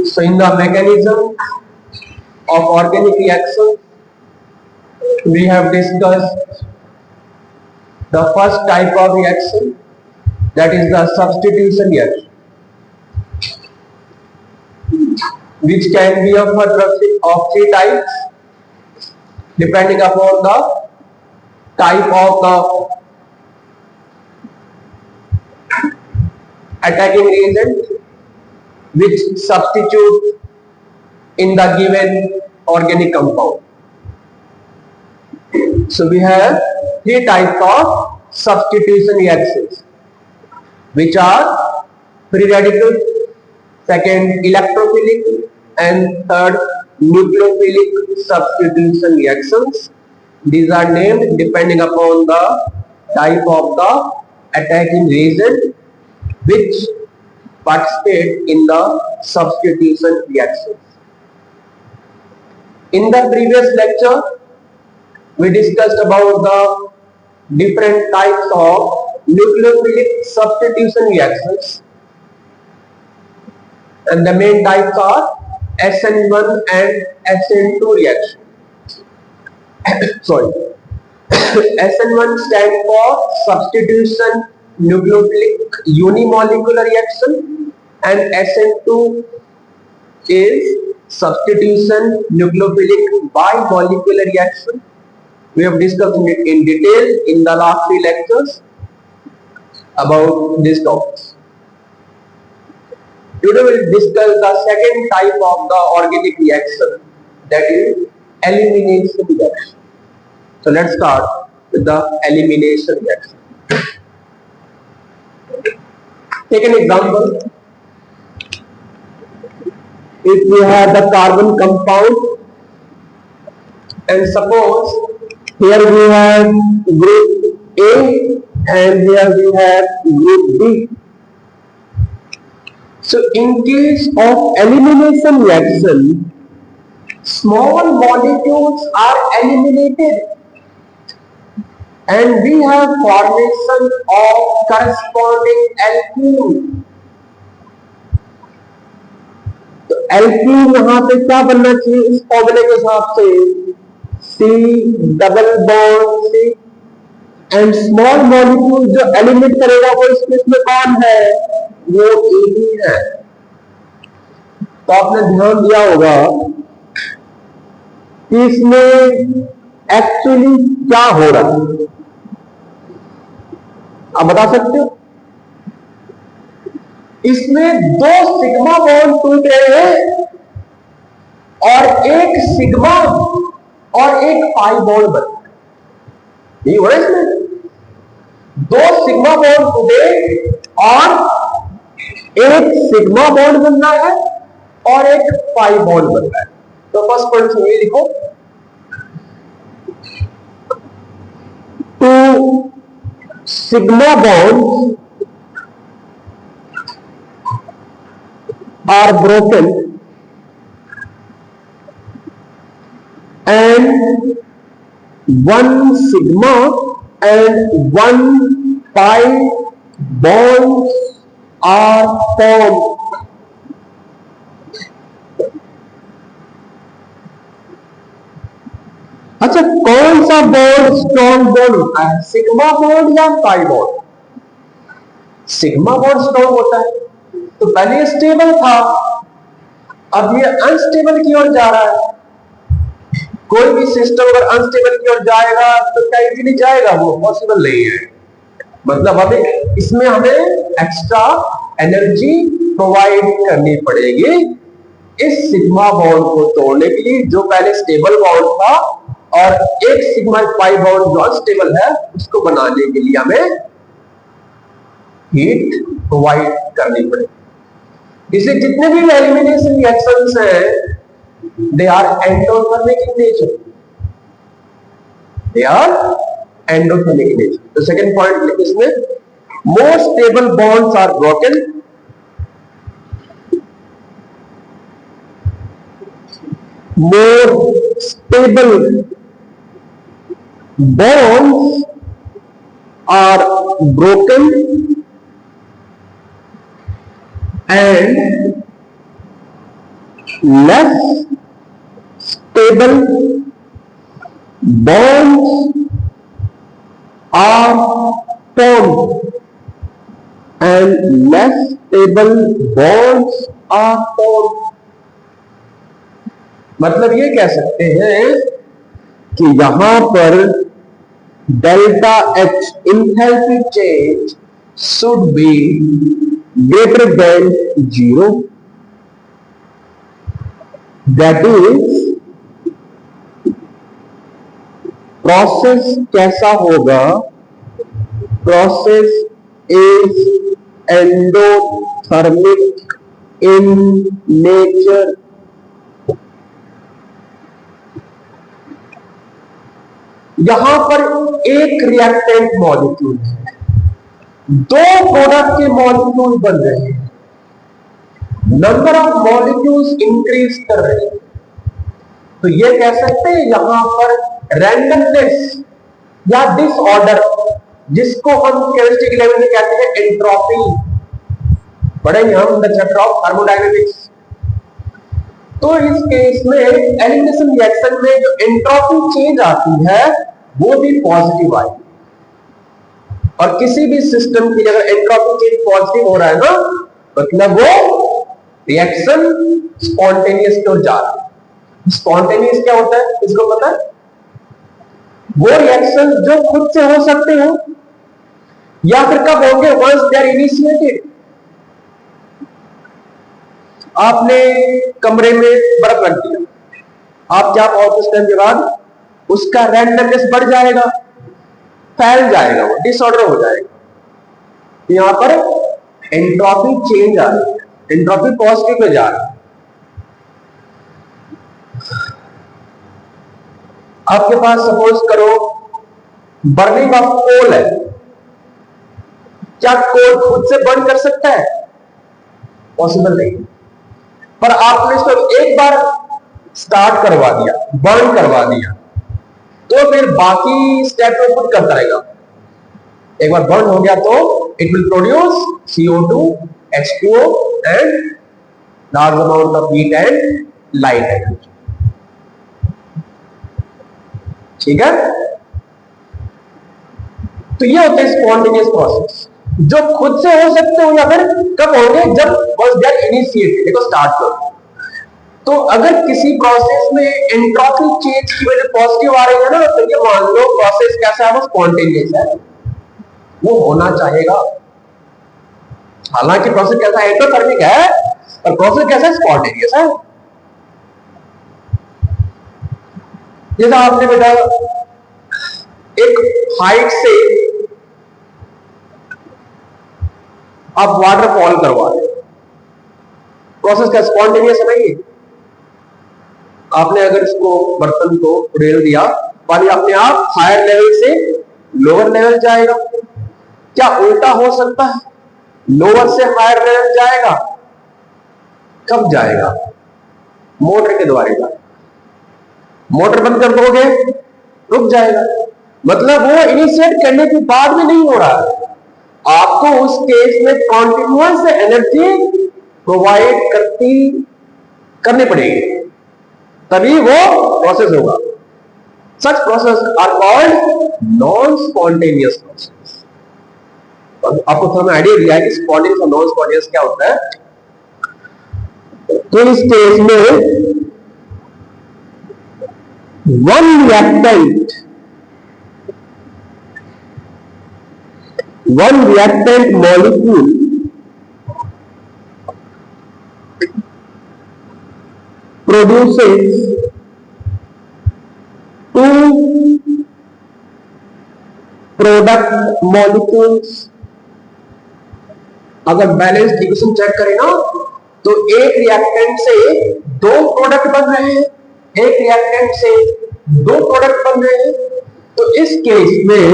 So in the mechanism of organic reaction, we have discussed the first type of reaction, that is the substitution reaction, which can be of three types depending upon the type of the attacking reagent which substitute in the given organic compound. So we have three types of substitution reactions, which are free radical, second electrophilic, and third nucleophilic substitution reactions. These are named depending upon the type of the attacking reagent which participate in the substitution reactions. In the previous lecture, we discussed about the different types of nucleophilic substitution reactions, and the main types are SN1 and SN2 reaction. Sorry. SN1 stands for substitution nucleophilic unimolecular reaction, and SN2 is substitution nucleophilic bimolecular reaction. We have discussed it in detail in the last three lectures about these topics. Today we will discuss the second type of the organic reaction, that is elimination reaction. So let's start with the elimination reaction. Take an example. If we have the carbon compound, and suppose here we have group A and here we have group B. So in case of elimination reaction, small molecules are eliminated and we have formation of corresponding alkene. तो alkene यहाँ पे क्या बनना चाहिए इस फॉर्मूले के हिसाब से, C double bond C, and small molecule जो एलिमिनेट करेगा वो इस केस में कौन है, वो एडीन है। तो आपने ध्यान दिया होगा कि इसमें एक्चुअली क्या हो रहा है, आप बता सकते हो? इसमें दो सिग्मा बॉन्ड टूट रहे हैं और एक सिग्मा और एक पाई बॉन्ड बन रहा है। यही हो रहा है इसमें, दो सिग्मा बॉन्ड टूटे और एक सिग्मा बॉन्ड बन रहा है और एक पाई बॉन्ड बन रहा है। तो फर्स्ट पॉइंट ये लिखो, two sigma bonds are broken and one sigma and one pi bonds are formed. अच्छा, कौन सा बॉन्ड स्ट्रॉन्ग बॉन्ड होता है, सिग्मा बॉन्ड या pi bond? Sigma bond strong होता है। तो पहले ये स्टेबल था, अब ये अनस्टेबल की ओर जा रहा है। कोई भी सिस्टम अगर अनस्टेबल की ओर जाएगा तो क्या इजीली जाएगा, वो पॉसिबल नहीं है। मतलब हमें इसमें एक्स्ट्रा एनर्जी प्रोवाइड करनी पड़ेगी इस सिग्मा बॉन्ड को तोड़ने के लिए, जो पहले स्टेबल बॉन्ड था, और एक सिग्मा पाई बॉन्ड जो अनस्टेबल है उसको बनाने के लिए हमें हीट प्रोवाइड करनी पड़ेगी। इसलिए जितने भी एलिमिनेशन रिएक्शंस हैं, they are endothermic in nature, they are endothermic in nature. तो सेकंड पॉइंट इसमें, more stable bonds are broken, more stable bonds are broken and less stable bonds are formed and less stable bonds are formed. मतलब ये कह सकते हैं कि यहां पर delta H enthalpy change should be greater than 0. That is process कैसा होगा? Process is endothermic in nature. यहां पर एक रिएक्टेंट मॉलिक्यूल है, दो प्रोडक्ट के मॉलिक्यूल बन रहे हैं, नंबर ऑफ मॉलिक्यूल्स इंक्रीज कर रहे हैं. तो ये कह सकते हैं यहां पर रैंडमनेस या डिसऑर्डर, जिसको हम केमिस्ट्री लेवल में कहते हैं एंट्रोपी, पढ़ेंगे हम द चैप्टर ऑफ थर्मोडायनेमिक्स. तो इस केस में एलिमिनेशन रिएक्शन में जो एंट्रोपी चेंज आती है वो भी पॉजिटिव आई. और किसी भी सिस्टम की अगर एंट्रोपी चेंज पॉजिटिव हो रहा है ना, मतलब वो रिएक्शन स्पॉन्टेनियस की ओर जा रहा है. स्पॉन्टेनियस क्या होता है, इसको पता है? वो रिएक्शन जो खुद से हो सकते हो या फिर कब होंगे? Once they are initiated. आपने कमरे में बर्फ रख दिया, आप क्या और कुछ टाइम के बाद उसका रैंडमनेस बढ़ जाएगा, फैल जाएगा, वो डिसऑर्डर हो जाएगा. यहां पर एंट्रोपी चेंज आ रही है, एंट्रोपी पॉजिटिव पे जा रही है. आपके पास सपोज करो बर्निंग ऑफ कोल है. क्या कोल खुद से बर्न कर सकता है? पॉसिबल नहीं. पर आपने इसको एक बार स्टार्ट करवा दिया, बर्न करवा दिया, तो फिर बाकी स्टेप को खुद करता रहेगा. एक बार बर्न हो गया तो it will produce CO2, H2O and large amount of heat and light energy. ठीक है? तो ये होते हैं स्पॉन्टेनियस प्रोसेस, जो खुद से हो सकते हो या फिर कब होंगे? जब वंस दे आर इनिशिएटेड. देखो स्टार्ट करो. तो अगर किसी प्रोसेस में एंट्रोपी चेंज की वजह पॉजिटिव आ रही है ना, तो ये मान लो प्रोसेस कैसा है? वो स्पॉन्टेनियस है, वो होना चाहेगा. हालांकि प्रोसेस कैसा है? एंडोथर्मिक है, पर प्रोसेस कैसा है? स्पॉन्टेनियस है. जैसा आपने बेटा एक हाइट से आप वाटरफॉल करवा रहे, प्रोसेस का स्पॉन्टेनियस है नहीं. आपने अगर इसको बर्तन को उड़ेल दिया, पानी अपने आप हायर लेवल से लोअर लेवल जाएगा. क्या उल्टा हो सकता है? लोअर से हायर लेवल जाएगा. कब जाएगा? मोटर के द्वारा जाएगा. मोटर बंद कर दोगे रुक जाएगा. मतलब वो इनिशिएट करने के बाद में नहीं हो रहा है. आपको उस केस में कॉन्टिन्यूअस एनर्जी प्रोवाइड करनी पड़ेगी, तभी वो प्रोसेस होगा. Such process are called non spontaneous process. आपको थोड़ा आइडिया दिया है कि स्पॉन्टेनियस और नॉन स्पॉन्टेनियस क्या होता है. तो इस केस में one reactant molecule produces two product molecules. अगर बैलेंस इक्वेशन चेक करें ना, तो एक रिएक्टेंट से दो प्रोडक्ट बन रहे हैं, एक रिएक्टेंट से दो प्रोडक्ट बन रहे हैं. तो इस केस में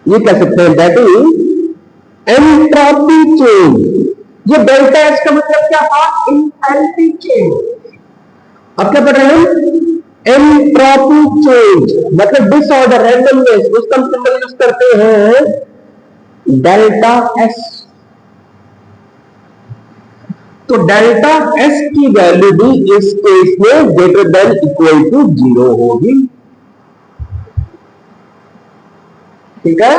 ये कह सकते हैं दैट इज एंट्रोपी चेंज. ये डेल्टा एच का मतलब क्या था? Enthalpy change. अब क्या पढ़ रहे हैं? एंट्रोपी चेंज मतलब डिसऑर्डर, रैंडमनेस. उसका हम सिंबल यूज करते हैं डेल्टा एस. तो डेल्टा एस की वैल्यू भी इस केस में ग्रेटर देन इक्वल टू 0 होगी। ठीक है,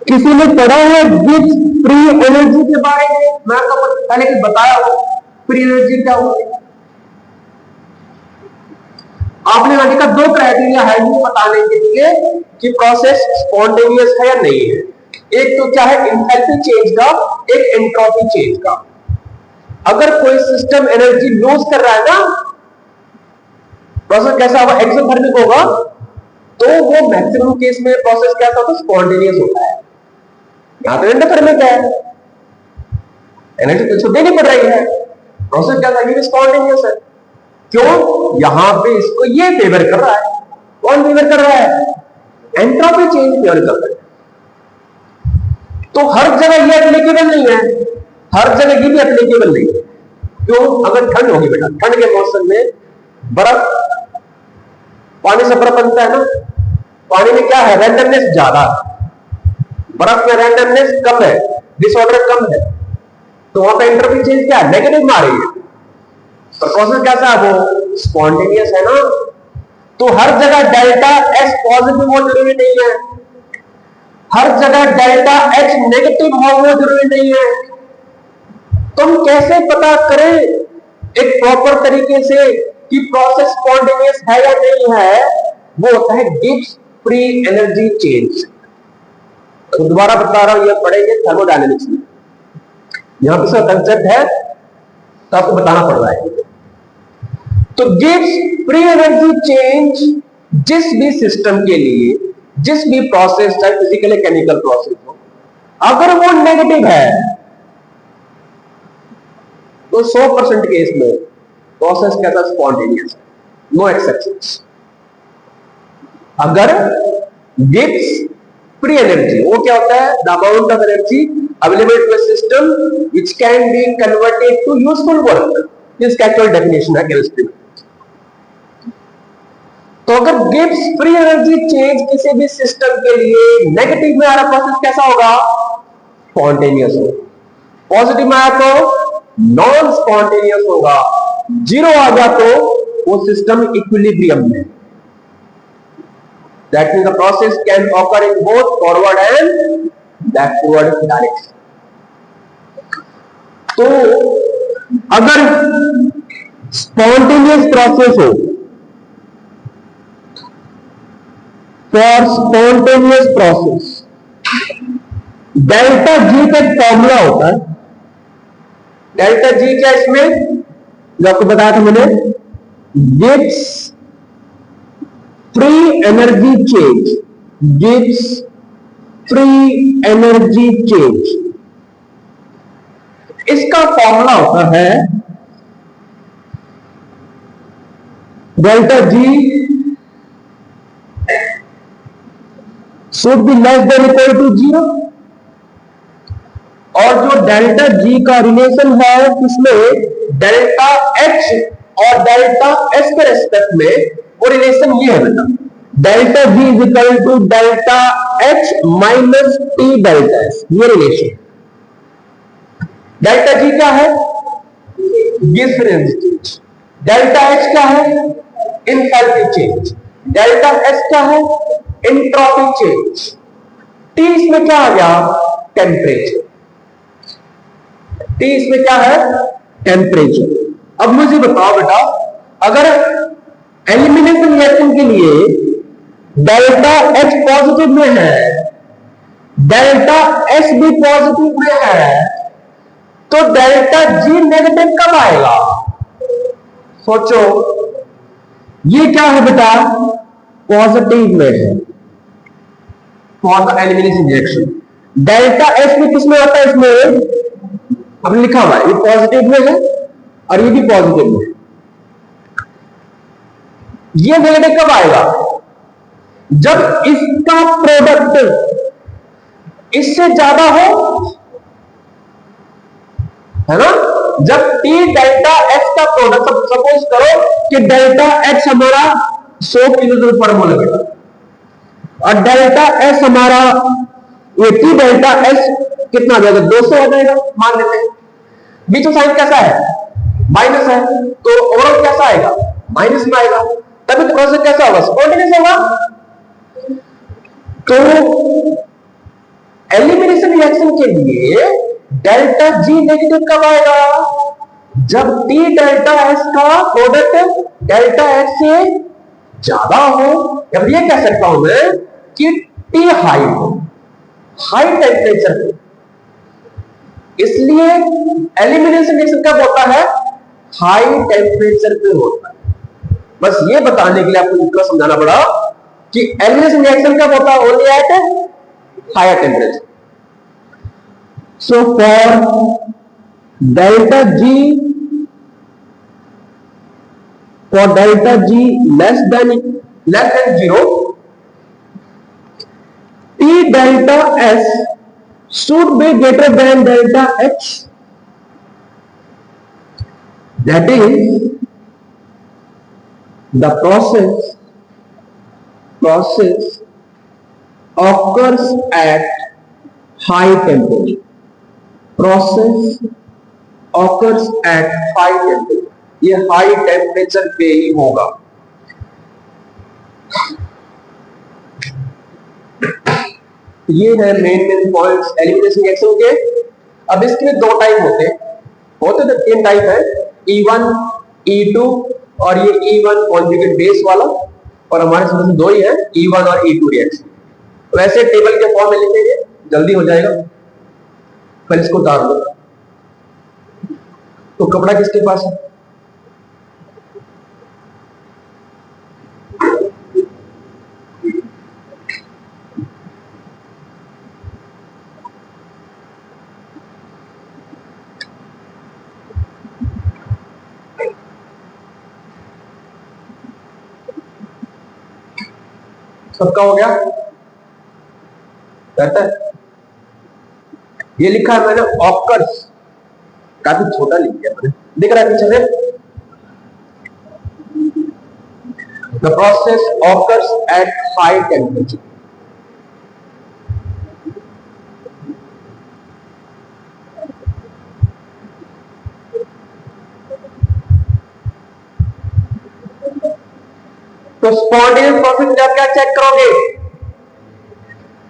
किसी ने पढ़ा है गिब्स फ्री एनर्जी के बारे में? मैं तो पहले कुछ बताया हूं, फ्री एनर्जी क्या होती है। आपने देखा दो क्राइटेरिया है ये बताने के लिए कि प्रोसेस स्पॉन्टेनियस है या नहीं है। एक तो क्या है एंथैल्पी चेंज का, एक एंट्रोपी चेंज का। अगर कोई सिस्टम एनर्जी लूज कर रहा है ना, प्रोसेस कैसा होगा, एक्सोथर्मिक होगा, तो वो मैक्सिमम केस में प्रोसेस कैसा होता है, स्पॉन्टेनियस होता है। यहां तो एंडोथर्मिक है, एनर्जी तो देनी पड़ रही है, प्रोसेस क्या है, स्पॉन्टेनियस है। क्यों? यहां पे इसको ये फेवर कर रहा है। कौन फेवर कर रहा है? एंट्रोपी चेंज फेवर कर रहा है। तो हर जगह ये एप्लीकेबल नहीं है, हर जगह ये भी एप्लीकेबल नहीं है। क्यों? अगर ठंड होगी बेटा, ठंड के मौसम में बर्फ, पानी से बर्फ बनता है ना, पानी में क्या है, रैंडमनेस ज्यादा है, बर्फ में रैंडमनेस कम है, डिसऑर्डर कम है, तो वहां पे एंट्रोपी चेंज क्या है, नेगेटिव में आ रही है। तो प्रोसेस कैसा है, वो स्पॉन्टेनियस है ना। तो हर जगह डेल्टा एस पॉजिटिव हो जरूरी नहीं है, हर जगह डेल्टा एच नेगेटिव हो वो जरूरी नहीं है। तुम कैसे पता करें एक प्रॉपर तरीके से कि प्रोसेस स्पॉन्टेनियस है या नहीं है? वो होता है गिब्स फ्री एनर्जी चेंज। तो दोबारा बता रहा हूं, ये पढ़ेंगे थर्मोडायनेमिक्स में, यहां पे इसका कंसेप्ट है तो आपको बताना पड़ रहा है। तो गिब्स फ्री एनर्जी चेंज जिस भी सिस्टम के लिए, जिस भी प्रोसेस, चाहे फिजिकल या केमिकल प्रोसेस हो, अगर वो नेगेटिव है तो 100% केस में प्रोसेस कैसा, स्पॉन्टेनियस, नो एक्सेप्शंस। अगर गिब्स फ्री एनर्जी, वो क्या होता है, the amount of energy available to a system which can be converted to useful work, इसका एक्चुअल डेफिनेशन है केमिस्ट्री में। तो अगर गिब्स फ्री एनर्जी चेंज किसी भी सिस्टम के लिए नेगेटिव में आ रहा प्रोसेस कैसा होगा, स्पॉन्टेनियस होगा। पॉजिटिव में आया तो नॉन स्पॉन्टेनियस होगा। जीरो आ गया तो वो सिस्टम इक्विलिब्रियम में। That means the process can occur in both forward and backward direction. तो अगर स्पॉन्टेनियस प्रोसेस हो, for spontaneous process delta G का फॉर्मूला होता है। डेल्टा जी क्या इसमें, जो आपको बताया था मैंने, Gibbs free energy change, Gibbs free energy change, इसका फॉर्मूला होता है delta G should be less than equal to 0। और जो डेल्टा जी का रिलेशन है उसमें डेल्टा एच और डेल्टा एस के रेस्पेक्ट में वो रिलेशन ये है बेटा, delta G is equal to delta H minus T delta S, ये रिलेशन। डेल्टा जी क्या है, गिब्स, डेल्टा एच क्या है, एंथैल्पी चेंज, डेल्टा एस क्या है, एंट्रोपी चेंज, टी इसमें क्या आ गया, टेम्परेचर, टी इसमें क्या है, टेम्परेचर। अब मुझे बताओ बेटा, अगर एलिमिनेशन रिएक्शन के लिए डेल्टा एच पॉजिटिव में है, डेल्टा एस भी पॉजिटिव में है, तो डेल्टा जी नेगेटिव कब आएगा? सोचो, ये क्या है बेटा, पॉजिटिव में है for the elimination reaction. Delta S भी किसमें आता है, इसमें अब लिखा हुआ है, ये पॉजिटिव में है और ये भी पॉजिटिव में है। ये नेगेटिव कब आएगा, जब इसका प्रोडक्ट इससे ज्यादा हो, है ना। जब टी डेल्टा एच का प्रोडक्ट, सपोज करो कि डेल्टा एच हमारा 100 किलोजूल पर मोल बेटा और डेल्टा एस हमारा, ये टी डेल्टा एस कितना आ जाएगा, 200 आ जाएगा मान लेते हैं। बीच में साइन कैसा है, माइनस है, तो ओवरऑल कैसा आएगा, माइनस में आएगा, तभी तो प्रोसेस कैसा होगा, स्पॉन्टेनियस होगा। तो एलिमिनेशन रिएक्शन के लिए डेल्टा जी नेगेटिव कब आएगा, जब टी डेल्टा एस का प्रोडक्ट डेल्टा एच से ज्यादा हो, या फिर ये कह सकता हूं मैं कि टी हाई हो, हाई टेम्परेचर पे। इसलिए एलिमिनेशन रिएक्शन कब होता है, हाई टेम्परेचर पे होता है। बस ये बताने के लिए आपको इतना समझाना पड़ा कि एलिमिनेशन रिएक्शन कब होता है, only at higher temperature. So for delta G, for delta G less than 0, T delta S should be greater than delta H. That is, the process occurs at high temperature. Process occurs at high temperature. ये high temperature पे ही होगा। ये है main points elimination reaction के। अब इसके दो type होते तो तीन टाइप है, E1, E2 और ये E1 कॉन्जुगेट बेस वाला, और हमारे समझ दो ही है, E1 और E2 रिएक्शन। वैसे टेबल के फॉर्म में लिखेंगे, जल्दी हो जाएगा। पहले इसको उतार दो। तो कपड़ा किसके पास है, सबका हो गया, रहता है। ये लिखा है मैंने ऑकर्स, काफी छोटा लिख दिया मैंने, दिख रहा है पीछे से, the process occurs at high temperature. तो स्पॉन्टेनियस प्रोसेस में आप क्या चेक करोगे,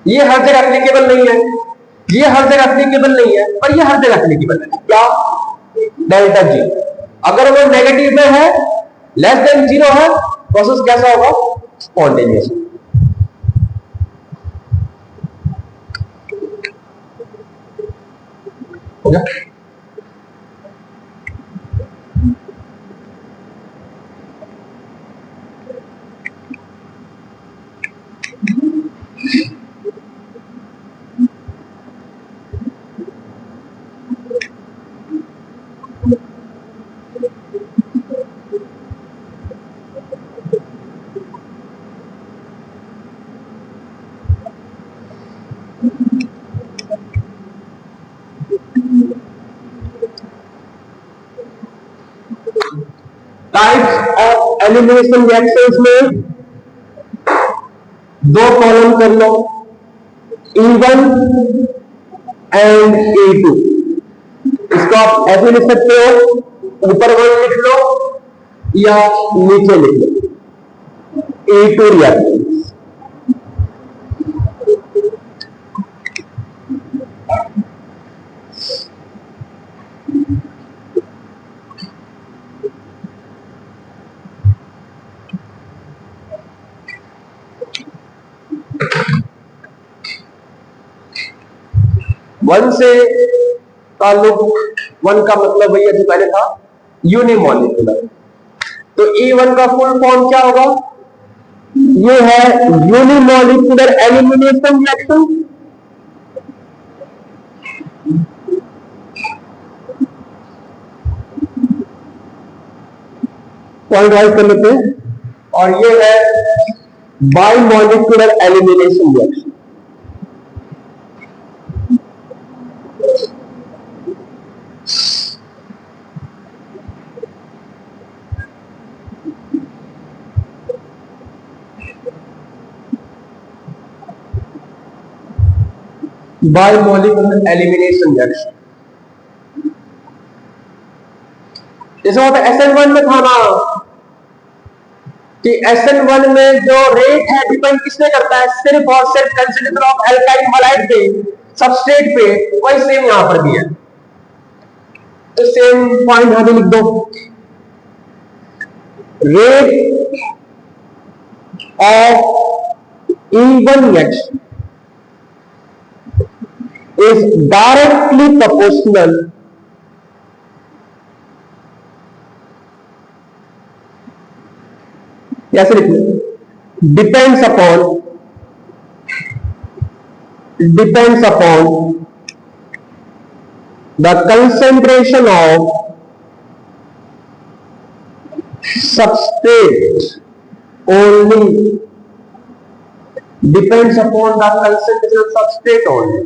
ये हर जगह एप्लीकेबल नहीं है, ये हर जगह एप्लीकेबल नहीं है, और ये हर जगह एप्लीकेबल है। क्या, डेल्टा जी अगर वो नेगेटिव में है, लेस देन 0 है, प्रोसेस कैसा होगा, स्पॉन्टेनियस। हो गया। टाइप्स ऑफ एलिमिनेशन रिएक्शंस में दो कॉलम कर लो, E1 एंड E2। इसको आप ऐसे लिख सकते हो, ऊपर 1 लिख लो या नीचे लिख लो, E2 रिएक्शन। वन से ताल्लुक, वन का मतलब भैया जो पहले था यूनिमॉलिक्यूलर। तो E1 का फुल फॉर्म क्या होगा, ये है unimolecular elimination reaction. Point write कर लेते हैं। और ये है bimolecular elimination reaction. Bimolecular elimination reaction. जैसे वहां पे SN1 में था ना कि SN1 में जो रेट है डिपेंड किसने करता है, सिर्फ और सिर्फ कंसंट्रेशन ऑफ एल्काइल हैलाइड पे, सबस्ट्रेट पे। वही सेम यहां पर भी है, तो सेम पॉइंट यहां पे लिख दो। Rate of E1 reaction is directly proportional कैसे लिखना, depends upon the concentration of substrate only, depends upon the concentration of substrate only.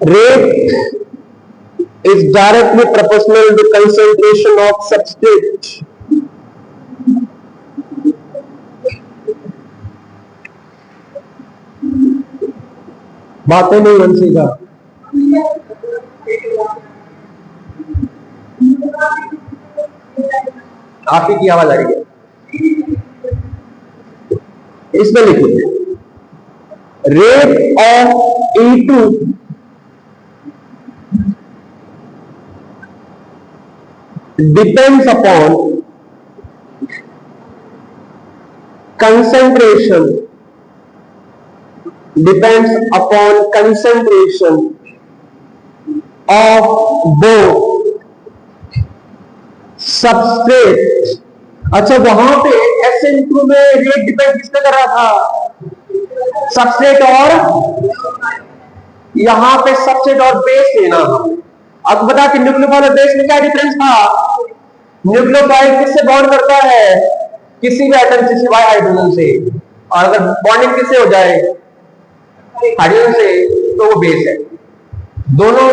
Rate is directly proportional to concentration of substrate. बातें नहीं बन का आप ही की आवाज आ रही है, इसमें लिखिए rate of E2 depends upon concentration of both substrate। अच्छा, वहां पे SN2 में रेट डिपेंड किस पे कर रहा था, सबस्ट्रेट और, यहां पे सबस्ट्रेट और बेस लेना। अब बता कि न्यूक्लियोफाइल और बेस में क्या डिफरेंस था। न्यूक्लियोफाइल किससे बॉन्ड करता है, किसी भी एटम से सिवाय हाइड्रोजन से, और अगर बॉन्डिंग किससे हो जाए, हाइड्रोजन से, तो वो बेस है। दोनों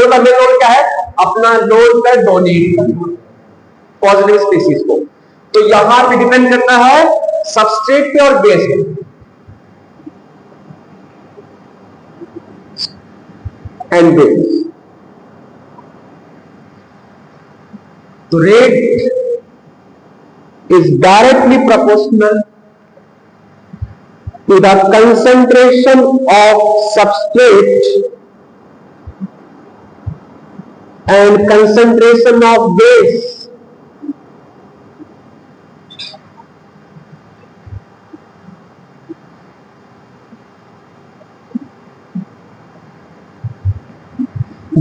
का मेन रोल क्या है, अपना लोड पर डोनेट करना पॉजिटिव स्पीशीज को। तो यहां पे डिपेंड करता है सबस्ट्रेट पे और बेस पे। एंड बेस तो rate is directly proportional to the concentration of substrate and concentration of base।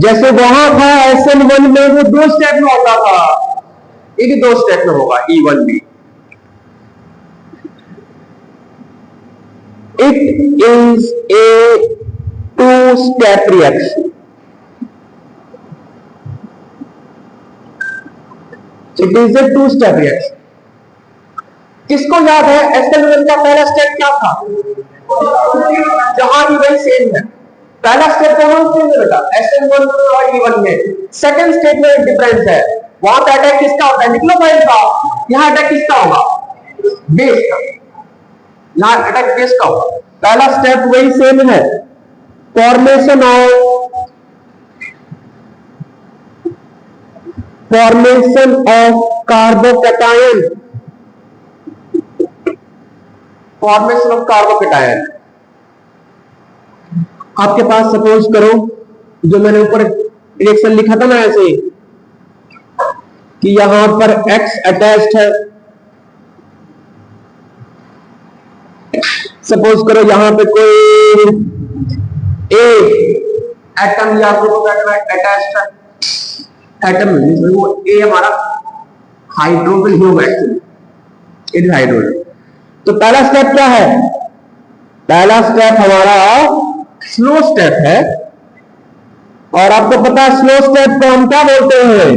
जैसे वहां था SN1 में वो 2 स्टेप में होता था, ये भी 2 स्टेप में होगा E1 भी। It is a 2 step reaction. It is a 2 step reaction. किसको याद है SN1 का पहला स्टेप क्या था, जहां भी वही सेम है। पहला स्टेप दोनों सेम है बेटा, SN1 और E1 में। सेकंड स्टेप में डिफरेंस है, वहां पे अटैक किसका होता है, न्यूक्लियोफाइल का, यहां अटैक किसका होगा, बेस का। यहां अटैक बेस का होगा। पहला स्टेप वही सेम है, formation of carbocation, formation of carbocation. आपके पास सपोज करो जो मैंने ऊपर रिएक्शन लिखा था ना ऐसे कि यहां पर X अटैच्ड है, सपोज करो यहां पे कोई A एटम या ग्रुप ऑफ एटम अटैच्ड है, एटम वो A हमारा hydrogen Hume actually, it hydrogen. तो पहला स्टेप क्या है, पहला स्टेप हमारा स्लो स्टेप है, और आपको पता है स्लो स्टेप को हम क्या बोलते हैं,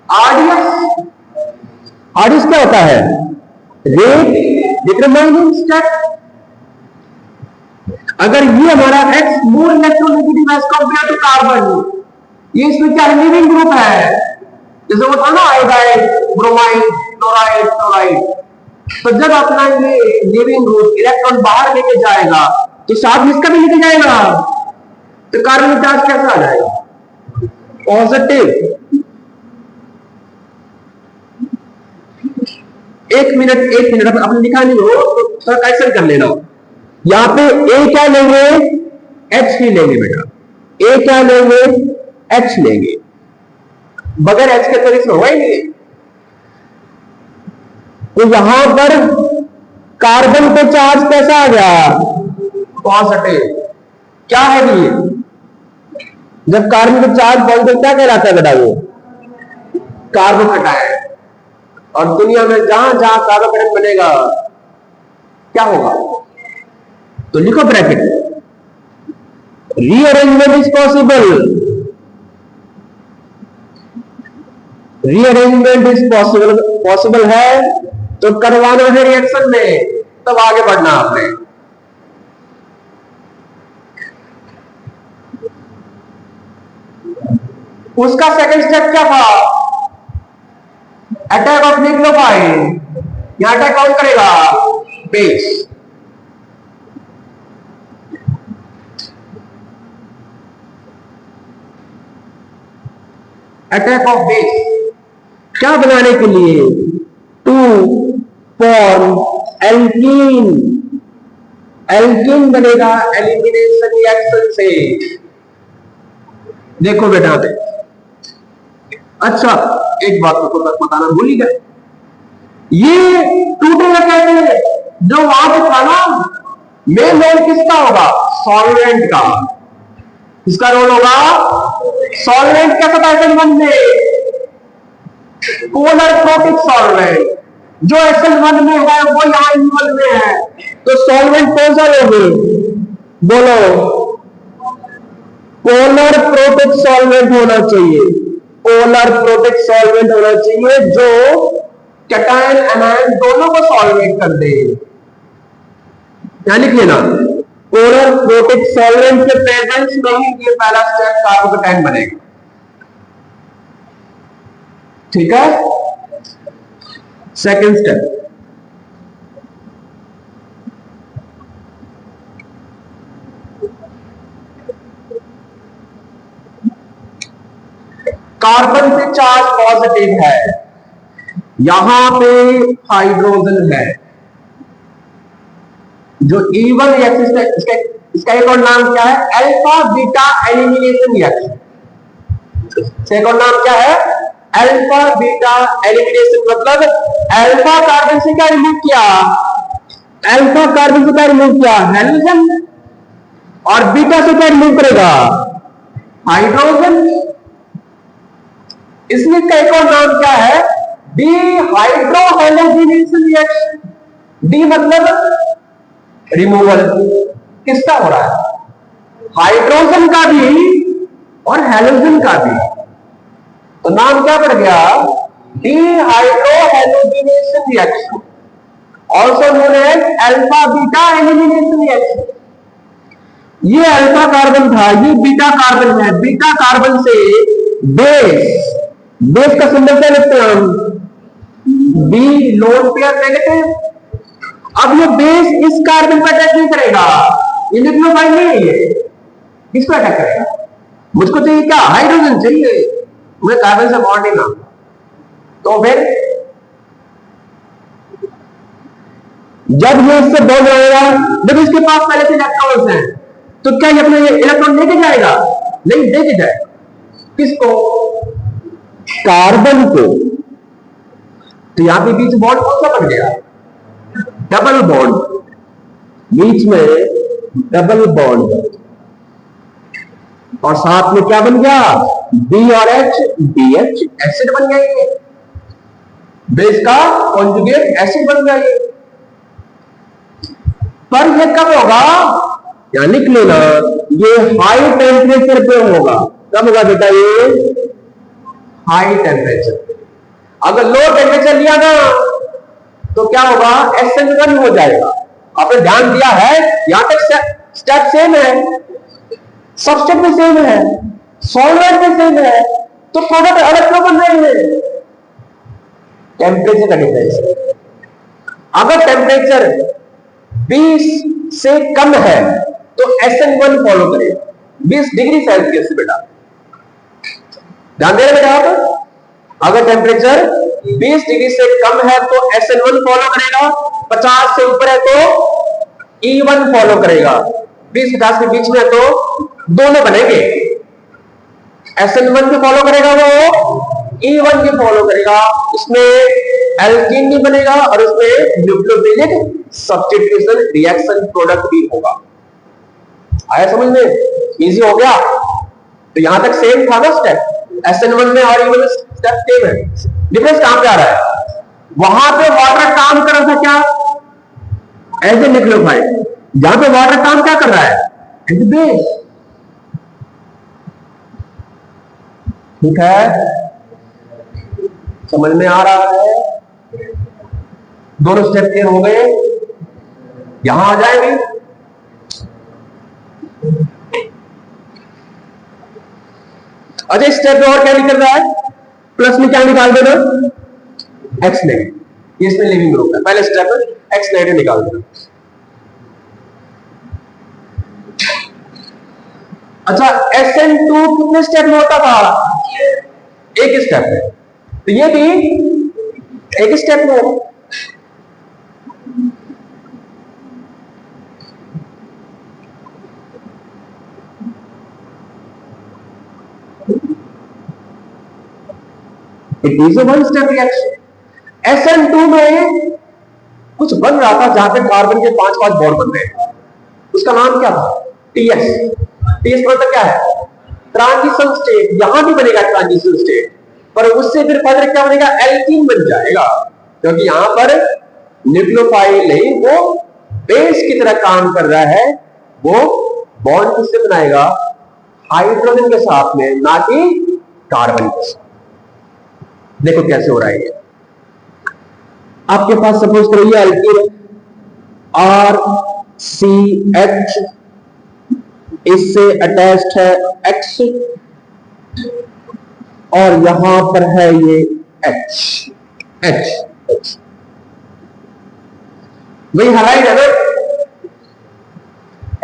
आरडीएस। आरडीएस क्या होता है, रेट डिटरमाइनिंग स्टेप। अगर ये हमारा X more electronegative as compare to carbon, ये इसमें क्या लिविंग ग्रुप है, जैसे वो था ना आयोडाइड, ब्रोमाइड, क्लोराइड। तो जब अपना ये लिविंग ग्रुप इलेक्ट्रॉन बाहर लेके जाएगा तो साथ इसका भी निकल जाएगा, तो कार्बन चार्ज कैसा आ जाएगा? पॉजिटिव। एक मिनट आपने लिखा नहीं हो तो थोड़ा करेक्शन कर लेना। यहां पे ए क्या लेंगे? एच ही लेंगे बेटा। ए क्या लेंगे? एच लेंगे। बगैर एच के तो रिश्ता होगा ही नहीं। तो यहां पर कार्बन पे चार्ज कैसा आ गया? पॉजिटिव। क्या है ये? जब कार्बन पे चार्ज पॉजिटिव क्या कहलाता है बेटा? वो कार्बन कटायन। और दुनिया में जहां जहां कार्बन कटायन बनेगा क्या होगा? तो लिखो bracket, rearrangement is possible. Rearrangement is possible है तो करवाना है रिएक्शन में, तब आगे बढ़ना आपने। उसका सेकंड स्टेप क्या था? Attack of nucleophile. यहां अटैक कौन करेगा? बेस। अटैक ऑफ बेस क्या बनाने के लिए? To form alkene. एल्कीन बनेगा एलिमिनेशन रिएक्शन से। देखो बेटा, अच्छा एक बात तो बताना भूल ही गए, ये टूटेगा कैसे? जो वहां पे था ना, मेन रोल किसका होगा? सॉल्वेंट का। किसका रोल होगा? सॉल्वेंट कैसा था SN1 में? Polar protic solvent. जो SN1 में है वो यहां इन्वॉल्व में है, तो सॉल्वेंट कौन सा लोगे? बोलो। पोलर प्रोटिक सॉल्वेंट होना चाहिए। पोलर प्रोटिक सॉल्वेंट होना चाहिए जो कैटायन एनायन दोनों को सॉल्वेट कर दे। क्या लिख लेना? पोलर प्रोटिक सॉल्वेंट के प्रेजेंस में ही ये पहला स्टेप कार्बोकैटायन बनेगा। ठीक है? सेकंड स्टेप, कार्बन पे चार्ज पॉजिटिव है, यहां पे हाइड्रोजन है जो E1 रिएक्शन। इसका एक और नाम क्या है? Alpha beta elimination reaction. इसका एक और नाम क्या है? Alpha beta elimination. मतलब अल्फा कार्बन से क्या रिमूव किया? अल्फा कार्बन से क्या रिमूव किया? हाइड्रोजन। और बीटा से क्या रिमूव करेगा? हाइड्रोजन। इसलिए इसका एक और नाम क्या है? D hydrohalogenation reaction. डी मतलब रिमूवल। किसका हो रहा है? हाइड्रोजन का भी और हेलोजन का भी। तो नाम क्या पड़ गया? Dehydrohalogenation reaction, also known as alpha beta elimination reaction. ये अल्फा कार्बन था, ये बीटा कार्बन है। बीटा कार्बन से बेस, बेस का सिंबल क्या लिखते हैं हम? B, lone pair negative. अब ये बेस इस कार्बन पर अटैक नहीं करेगा, ये न्यूक्लियोफाइल नहीं है, ये किस पर अटैक करेगा? मुझको चाहिए क्या? हाइड्रोजन चाहिए, मुझे कार्बन से बॉन्ड ही ना। तो फिर जब ये इससे बॉन्ड रहेगा, जब इसके पास पहले से इलेक्ट्रॉन्स हैं, तो क्या ये अपने इलेक्ट्रॉन लेके जाएगा? नहीं लेके जाएगा। किसको? कार्बन को। तो यहां पे बीच बॉन्ड कौन सा बन गया? Double bond. बीच में डबल बॉन्ड, और साथ में क्या बन गया? बी और एच, BH एसिड बन गया। ये बेस का कॉन्जुगेट एसिड बन गया ये। पर ये कब होगा? या लिख लेना, ये हाई टेम्परेचर पे होगा। कब होगा बेटा? ये हाई टेम्परेचर। अगर लो टेम्परेचर लिया ना तो क्या होगा? SN1 हो जाएगा। आपने ध्यान दिया है? यहां तक स्टेप सेम है, सबस्टेप भी सेम है, सॉल्वेंट भी सेम है, तो प्रोडक्ट अलग क्यों बन रहे हैं? टेम्परेचर का डिफरेंस। अगर टेम्परेचर 20 से कम है तो SN1 फॉलो करेगा 20 डिग्री सेल्सियस से। बेटा ध्यान दे रहे बेटा आप, अगर टेम्परेचर 20 डिग्री से कम है तो SN1 फॉलो करेगा, 50 से ऊपर है तो E1 फॉलो करेगा, 20-50 के बीच में है तो दोनों बनेंगे। SN1 भी फॉलो करेगा, वो E1 भी फॉलो करेगा, इसमें एल्कीन भी बनेगा और उसमें न्यूक्लियोफिलिक सब्स्टिट्यूशन रिएक्शन प्रोडक्ट भी होगा। आया समझ में? इजी हो गया। तो यहां तक सेम था ना स्टेप, SN1 में और E1 में स्टेप सेम है। डिफरेंस कहां पे आ रहा है? वहां पे वाटर काम कर रहा था क्या? As a nucleophile. यहां पे वाटर काम क्या कर रहा है? As a base. ठीक है, समझ में आ रहा है? दोनों स्टेप क्लियर हो गए। यहां आ जाएंगे। अच्छा, स्टेप में और क्या निकल रहा है? प्लस में क्या निकाल देना? X negative. ये इसमें लिविंग ग्रुप है। पहले स्टेप में एक्स नेगेटिव निकाल देना। अच्छा, SN2 कितने स्टेप में होता था? एक स्टेप में। तो ये भी एक स्टेप में होगा। It is one step reaction. SN2 में कुछ बन रहा था जहां पे कार्बन के 5-5 बॉन्ड बन रहे। उसका नाम क्या था? TS। TS मतलब क्या है? Transition state. यहां भी बनेगा ट्रांजिशन स्टेट, पर उससे फिर फर्दर क्या बनेगा? एल्कीन बन जाएगा, क्योंकि यहां पर न्यूक्लियोफाइल नहीं, वो बेस की तरह काम कर रहा है। वो बॉन्ड किससे बनाएगा? हाइड्रोजन के साथ में, ना कि कार्बन के साथ। देखो कैसे हो रहा है ये। आपके पास सपोज करो ये एल्कीन RCH, इससे अटैच्ड है X और यहां पर है ये H। वही हाइलाइट है ना,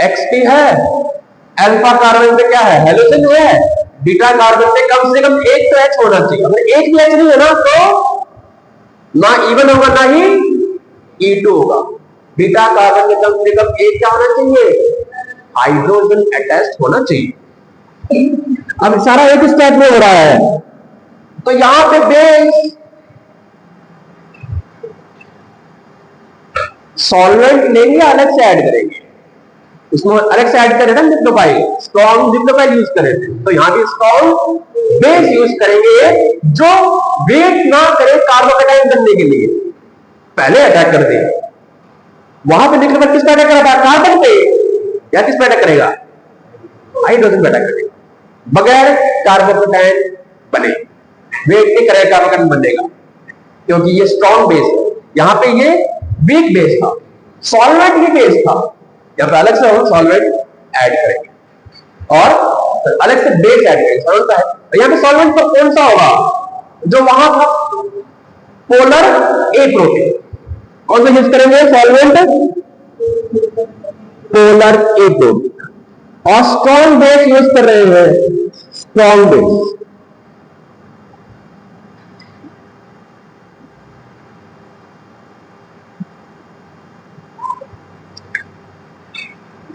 XP है, अल्फा कार्बन पे क्या है? हेलोजन है, बीटा कार्बन पे कम से कम एक तो H होना चाहिए। अगर एक भी H नहीं है ना तो ना E1 होगा ना ही E2 होगा। बीटा कार्बन में कम से कम एक क्या होना चाहिए? हाइड्रोजन अटैच्ड होना चाहिए। अब सारा एक स्टेप में हो रहा है, तो यहां पे बेस सॉल्वेंट लेंगे, अलग से ऐड करेंगे। उसमें अलग से ऐड करें ना न्यूक्लियोफाइल, स्ट्रॉन्ग न्यूक्लियोफाइल यूज करें थे, तो यहां भी स्ट्रॉन्ग बेस यूज करेंगे जो वेट ना करे कार्बोकेटाइन बनने के लिए। पहले अटैक कर दे। वहां पे न्यूक्लियोफाइल किस पे अटैक कर रहा था? कार्बन पे, या किस पे अटैक करेगा? हाइड्रोजन पे अटैक करेगा, बगैर कार्बोकेटाइन बने। वेट नहीं करेगा कार्बोकेटाइन बनेगा, क्योंकि ये स्ट्रॉन्ग बेस है। यहां पे ये वीक बेस था, सॉल्वेंट ही बेस था। यहां पे अलग से हम सॉल्वेंट ऐड करेंगे और अलग से बेस ऐड करेंगे, सरलता है। यहां पे सॉल्वेंट पर कौन सा होगा? जो वहां था पोलर ए प्रोटीन। कौन सा यूज करेंगे सॉल्वेंट? पोलर ए प्रोटीन। और स्ट्रॉन्ग बेस यूज कर रहे हैं, स्ट्रॉन्ग बेस।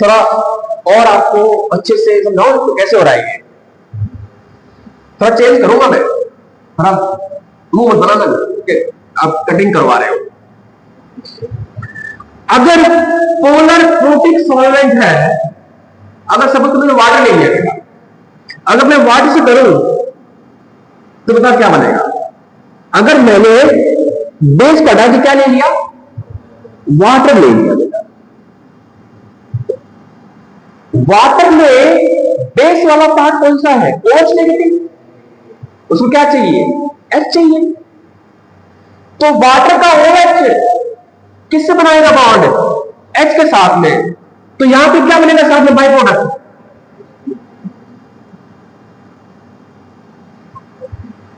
थोड़ा और आपको अच्छे से समझाओ तो कैसे हो रहा है ये। थोड़ा चेंज करूंगा मैं, थोड़ा मुंह मत बनाना कि आप कटिंग करवा रहे हो। अगर पोलर प्रोटिक सॉल्वेंट है, अगर सब तुमने वाटर ले लिया बेटा, अगर मैं वाटर से करूं तो बता क्या बनेगा? अगर मैंने बेस को हटा के क्या ले लिया? वाटर ले लिया बेटा। वाटर में बेस वाला पार्ट कौन सा है? OH negative. उसको क्या चाहिए? H चाहिए। तो वाटर का OH किससे बनाएगा बॉन्ड? H के साथ में। तो यहां पे क्या बनेगा साथ में? By product.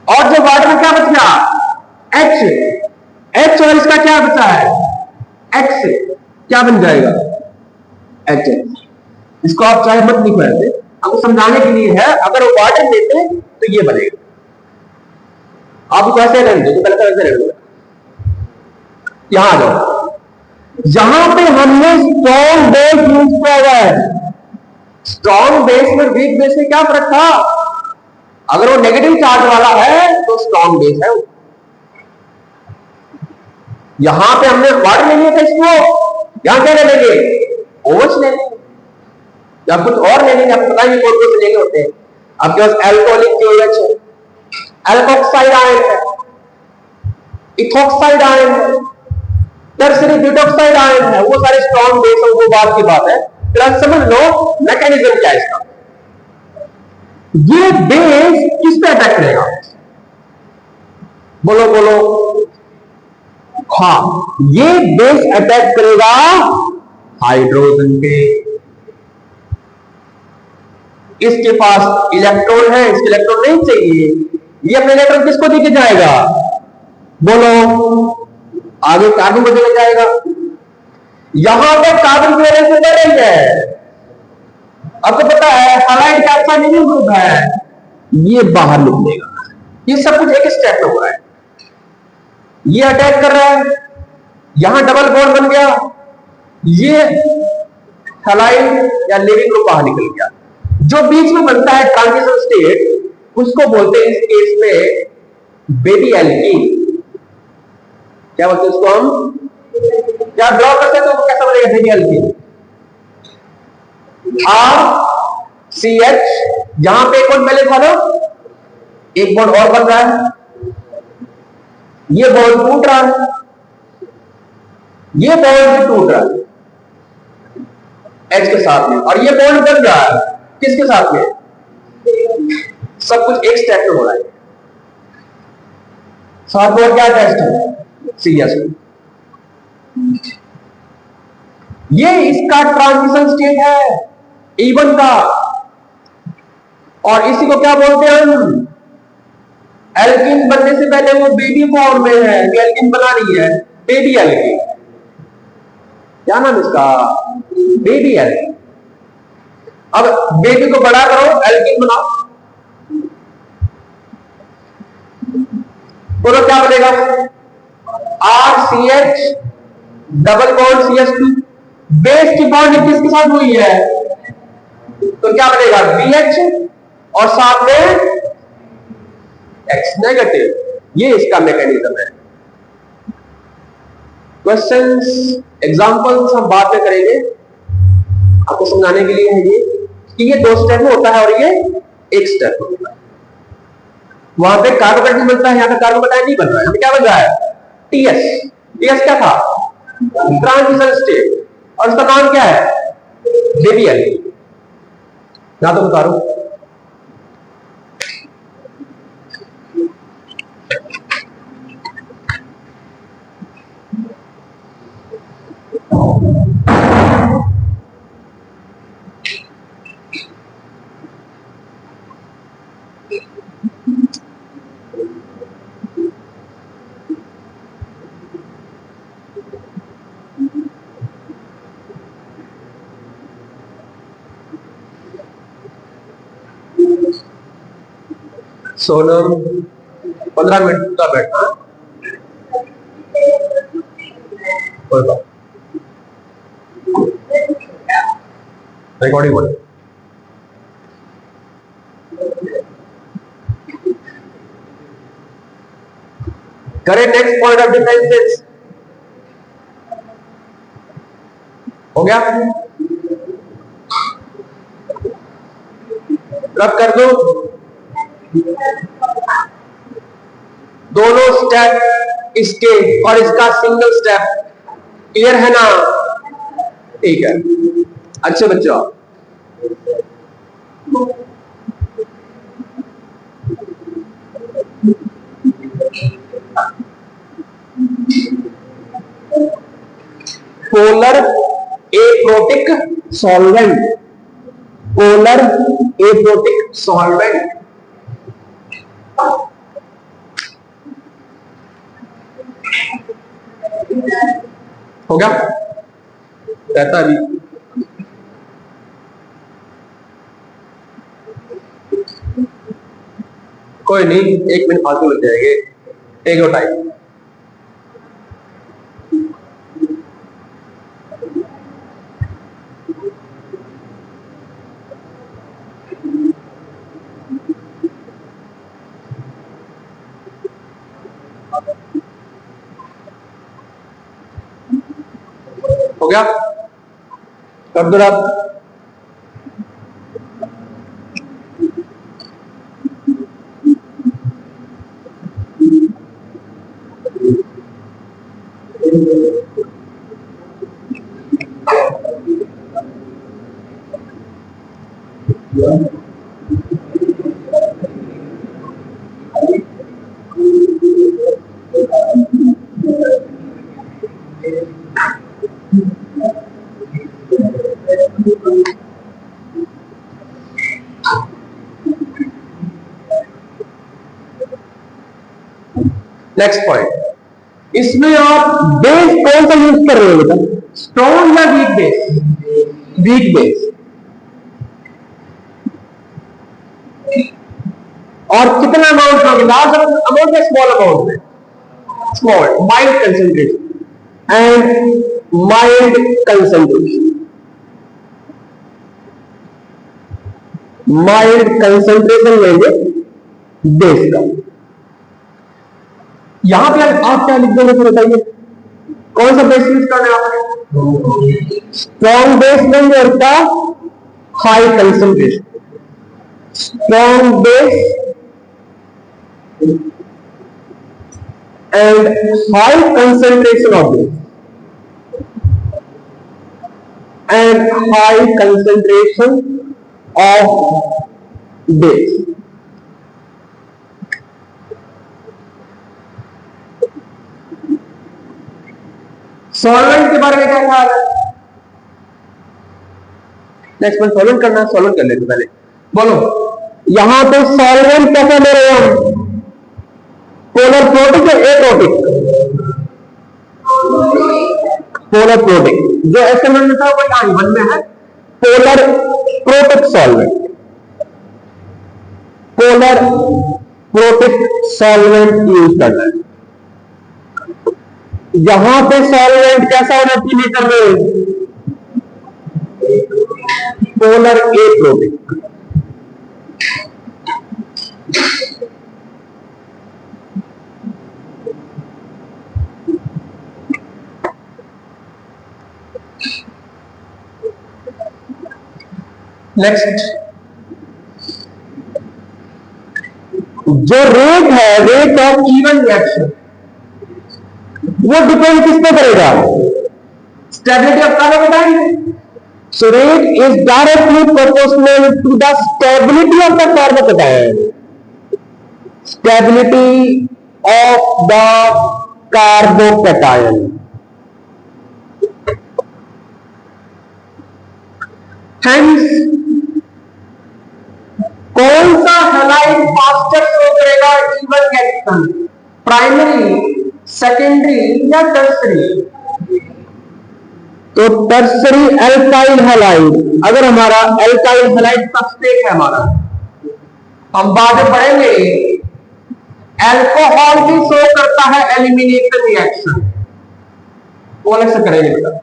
और जो वाटर में क्या बच गया? H और इसका क्या बचा है? X। क्या बन जाएगा? HH। इसको आप चाहे मत लिखो ऐसे, आपको समझाने के लिए है। अगर वो वाटर लेते तो ये बनेगा, आप कैसे रहने दो, तो पहले तो ऐसे रहने दो। यहां आ जाओ, यहां पे हमने स्ट्रॉन्ग बेस यूज किया हुआ है। स्ट्रॉन्ग बेस में वीक बेस में क्या फर्क था? अगर वो नेगेटिव चार्ज वाला है तो स्ट्रॉन्ग बेस है वो। यहां पे हमने वाटर ले लिया था इसको, यहां क्या ले लेंगे? ओवच ले लेंगे, या कुछ और ले लेंगे, आपको पता ही कौन कौन से लेने होते हैं। आपके पास एल्कोहलिक क्लोरेट है, एल्कोक्साइड आयन है, इथोक्साइड आयन है, टर्सरी ब्यूटोक्साइड आयन है, वो सारे स्ट्रॉन्ग बेस है, वो बात की बात है। प्लस समझ लो मैकेनिज्म क्या है इसका। ये बेस किस पे अटैक करेगा? बोलो बोलो। हाँ, ये बेस अटैक करेगा हाइड्रोजन पे। इसके पास इलेक्ट्रॉन है, इसके इलेक्ट्रॉन नहीं चाहिए, ये अपने इलेक्ट्रॉन किसको देके जाएगा? बोलो, आगे कार्बन को देके जाएगा। यहां पर कार्बन की वैलेंस बढ़ रही है। आपको पता है हालाइड का अच्छा नहीं ग्रुप है, ये बाहर निकलेगा। ये सब कुछ एक स्टेप में हो रहा है। ये अटैक कर रहा है, यहां डबल बॉन्ड बन गया, ये हालाइड या लिविंग ग्रुप बाहर निकल गया। जो बीच में बनता है ट्रांजिशन स्टेट, उसको बोलते हैं इस केस में बेबी एल्कीन। क्या बोलते हैं उसको हम? क्या ड्रॉ करते हैं तो कैसा बनेगा बेबी एल्कीन? RCH, यहां पे एक बॉन्ड पहले था ना, एक बॉन्ड और बन रहा है, ये बॉन्ड टूट रहा है, ये बॉन्ड भी टूट रहा है H के साथ में, और ये बॉन्ड बन रहा है किसके साथ में? सब कुछ एक स्टेप में हो रहा है। साथ में क्या टेस्ट है? CS। ये इसका ट्रांजिशन स्टेट है E1 का, और इसी को क्या बोलते हैं हम? एल्कीन बनने से पहले वो बेबी फॉर्म में है, एल्कीन बना रही है, बेबी एल्कीन। क्या नाम इसका? Baby alkene. अब बेबी को बड़ा करो, एल्कीन बनाओ, तो क्या बनेगा? RCH double bond CH2, base की बॉन्ड किसके साथ हुई है? तो क्या बनेगा? BH और साथ में X नेगेटिव। ये इसका मैकेनिज्म है। क्वेश्चंस, एग्जांपल्स हम बाद में करेंगे, आपको समझाने के लिए है ये कि ये दो स्टेप में होता है और ये एक स्टेप में होता है। वहां पे कार्बोकेटाइन बनता है, यहां पे कार्बोकेटाइन नहीं बन रहा है। यहां पे क्या बन रहा है? TS। TS क्या था? ट्रांजिशन स्टेट, और इसका नाम क्या है? Baby alkene. यहां तो बता रहा हूं। सोनम 15 मिनट का बैठना, कोई बात रिकॉर्डिंग बोले। करें नेक्स्ट पॉइंट ऑफ डिफरेंसेस। हो गया? रब कर दो। दोनों स्टेप इसके और इसका सिंगल स्टेप क्लियर है ना? ठीक है, अच्छे बच्चों। Polar aprotic solvent, polar aprotic solvent. हो गया? कहता अभी कोई नहीं, 1 मिनट फालतू लग जाएंगे, टेक योर टाइम। हो गया, कर दो आप। नेक्स्ट पॉइंट, इसमें आप बेस कौन सा यूज कर रहे हो बेटा, स्ट्रॉन्ग या वीक बेस? Weak base. और कितना अमाउंट होगा, लार्ज अमाउंट या स्मॉल अमाउंट में? Small, mild concentration and mild concentration, mild concentration लेंगे बेस का। यहां पे आप क्या लिख दोगे फिर बताइए, कौन सा बेस यूज करना है आपने? स्ट्रॉन्ग बेस लेंगे और क्या, high concentration, strong base and high concentration of this and high concentration of base. Solvent के बारे में क्या ख्याल है? नेक्स्ट में सॉल्वेंट करना है, सॉल्वेंट कर लेते पहले, बोलो। यहां पे सॉल्वेंट कैसा ले रहे हो, पोलर प्रोटिक या एप्रोटिक? पोलर प्रोटिक, जो एसएमएल में था वो यहां वन में है, polar protic solvent, polar protic solvent use करना है। यहां पे सॉल्वेंट कैसा होना चाहिए लीटर में, पोलर एप्रोटिक। नेक्स्ट, जो रेट है, रेट ऑफ इवन रिएक्शन, वो डिपेंड किस पे करेगा, stability of carbocation. So rate is directly proportional to the stability of the carbocation, stability of the carbocation. Hence कौन सा हैलाइड फास्टर शो करेगा E one reaction, primary, secondary या tertiary? तो tertiary alkyl halide. अगर हमारा एल्काइल हैलाइड सबस्ट्रेट है हमारा, हम बाद में पढ़ेंगे, अल्कोहल भी शो करता है एलिमिनेशन रिएक्शन, कौन ऐसा करेंगे बेटा?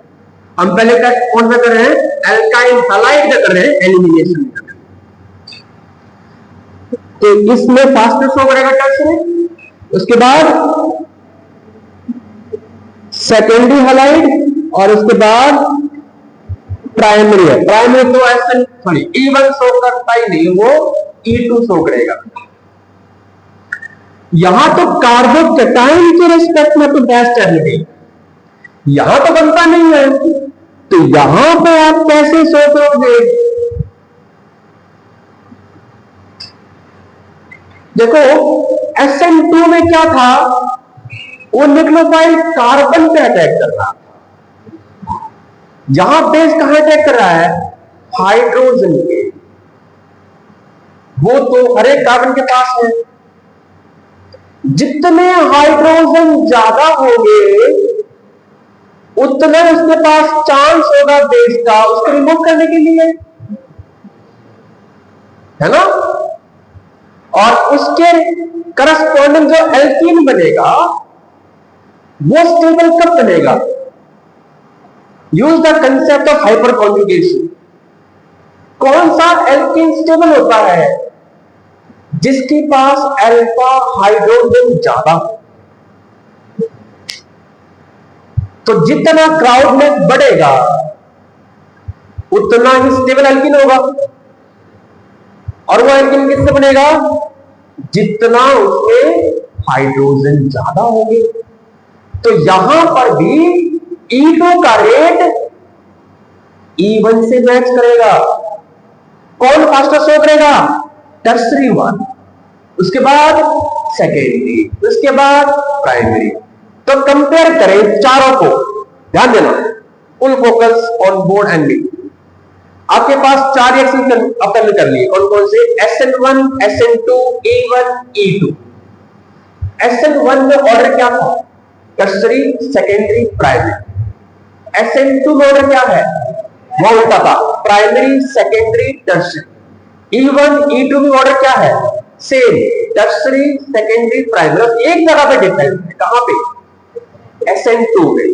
हम पहले तक कौन सा कर रहे हैं, एल्काइल हैलाइड का कर रहे हैं, एलिमिनेशन कर रहे हैं। तो इसमें फास्टर शो करेगा टर्सरी, उसके बाद सेकेंडरी हैलाइड और उसके बाद प्राइमरी है। प्राइमरी तो ऐसे सॉरी E1 शो करता ही नहीं, वो E2 शो करेगा। यहां तो कार्बोकेटाइन के रिस्पेक्ट में तो बेस्ट स्टेबिलिटी, यहां तो बनता नहीं है, तो यहां पे आप कैसे शो करोगे? देखो SN2 में क्या था, वो न्यूक्लियोफाइल कार्बन पे अटैक कर रहा है, जहां बेस कहां अटैक कर रहा है, हाइड्रोजन पे। वो तो हर एक कार्बन के पास है, जितने हाइड्रोजन ज्यादा होंगे उतना उसके पास चांस होगा बेस का उसको रिमूव करने के लिए। है ना। और उसके करस्पॉन्डिंग जो एल्कीन बनेगा वो स्टेबल कब बनेगा? Use the concept of hyper conjugation. कौन सा एल्कीन स्टेबल होता है? जिसके पास अल्फा हाइड्रोजन ज्यादा हो। तो जितना क्राउड में बढ़ेगा उतना ही स्टेबल एल्कीन होगा। और वो एल्कीन किससे बनेगा? जितना उसमें हाइड्रोजन ज्यादा होंगे। तो यहां पर भी E2 का रेट E1 से मैच करेगा। कौन फास्टर शो करेगा? टर्सरी वन, उसके बाद सेकेंडरी, उसके बाद प्राइमरी। तो कंपेयर करें चारों को, ध्यान देना, full focus on board and me. आपके पास 4 रिएक्शन अपन कर लिए, कौन कौन से? SN1, SN2, E1, E2। SN1 में ऑर्डर क्या था? Tertiary, secondary, primary. SN2 में ऑर्डर क्या है? वो उल्टा था, primary, secondary, tertiary. E1, E2 में ऑर्डर क्या है? Same, tertiary, secondary, primary. एक जगह पे डिफरेंस है, कहां पे? SN2 में।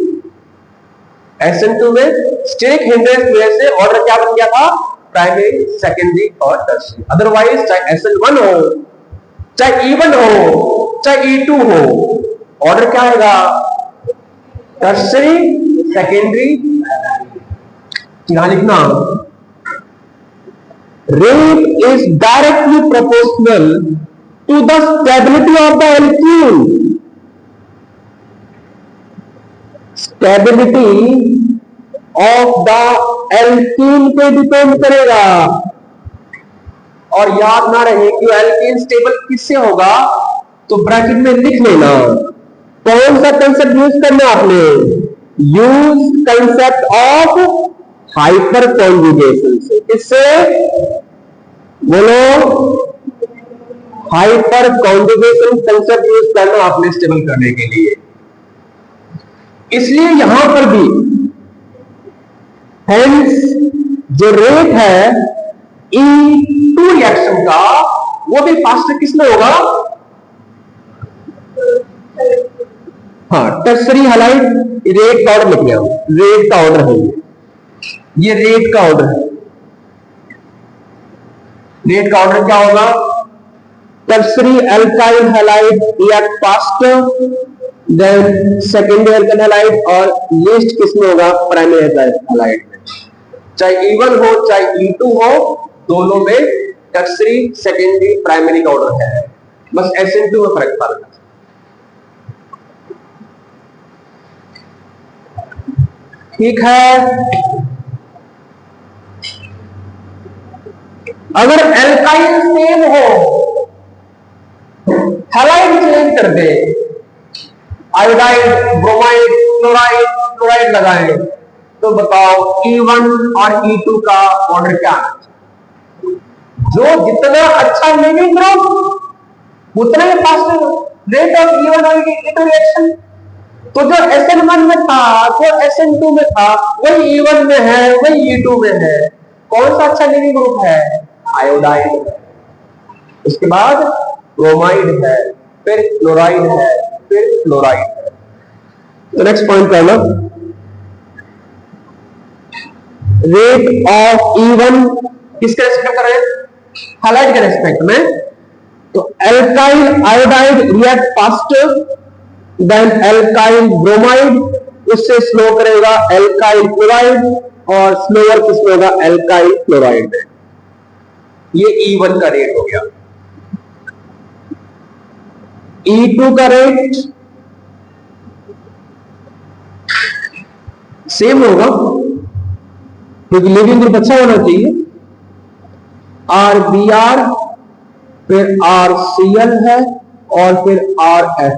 SN2 में स्टेक हिंड्रेंस की वजह से ऑर्डर क्या बन गया था? प्राइमरी, सेकेंडरी और टर्सरी। अदरवाइज चाहे SN1 हो, चाहे E1 हो, चाहे E2 हो, ऑर्डर क्या आएगा? Tertiary, secondary. यहां लिखना, rate is directly proportional to the stability of the alkene. Stability of the alkene पे डिपेंड करेगा। और याद ना रहे कि एल्कीन स्टेबल किससे होगा, तो ब्रैकेट में लिख लेना। कौन सा कंसेप्ट यूज करना आपने? Use concept of hyper conjugation से। किससे? बोलो, हाइपर कॉन्जुगेशन कंसेप्ट यूज करना आपने स्टेबल करने के लिए। इसलिए यहां पर भी हेंस जो रेट है E2 रिएक्शन का, वो भी फास्टर किसमें होगा? हाँ, टर्सरी हैलाइड। रेट का ऑर्डर लिख लिया, रेट का ऑर्डर है ये रेट का ऑर्डर है। रेट का ऑर्डर क्या होगा? Tertiary alkyl halide react faster than secondary alkyl halide, और लीस्ट किसमें होगा? प्राइमरी अल्काइल हैलाइड में। चाहे E1 हो चाहे E2 हो, दोनों में टर्सरी, सेकेंडरी, प्राइमरी का ऑर्डर है। बस SN2 में फर्क पड़ता है। ठीक है। अगर एल्काइल सेम हो, हैलाइड चेंज कर दे, आयोडाइड, ब्रोमाइड, क्लोराइड, क्लोराइड लगाए, तो बताओ E1 और E2 का ऑर्डर क्या है? जो जितना अच्छा लिविंग ग्रुप उतना ही फास्टर रेट ऑफ E1 और E2 रिएक्शन। तो जो SN1 में था, जो SN2 में था, वही E1 में है, वही E2 में है। कौन सा अच्छा लिविंग ग्रुप है? आयोडाइड। उसके बाद ब्रोमाइड है, फिर क्लोराइड है, फिर फ्लोराइड है। तो नेक्स्ट पॉइंट करना, रेट ऑफ E1 किसके रेस्पेक्ट कर रहे हैं? हैलाइड के रेस्पेक्ट में। तो alkyl iodide react faster than alkyl bromide, उससे स्लो करेगा एल्काइल क्लोराइड, और स्लोअर किसमें होगा? Alkyl chloride. ये E1 का रेट हो गया। E2 का रेट सेम होगा, क्योंकि लिविंग ग्रुप अच्छा होना चाहिए। RBr, फिर RCl है, और फिर RF।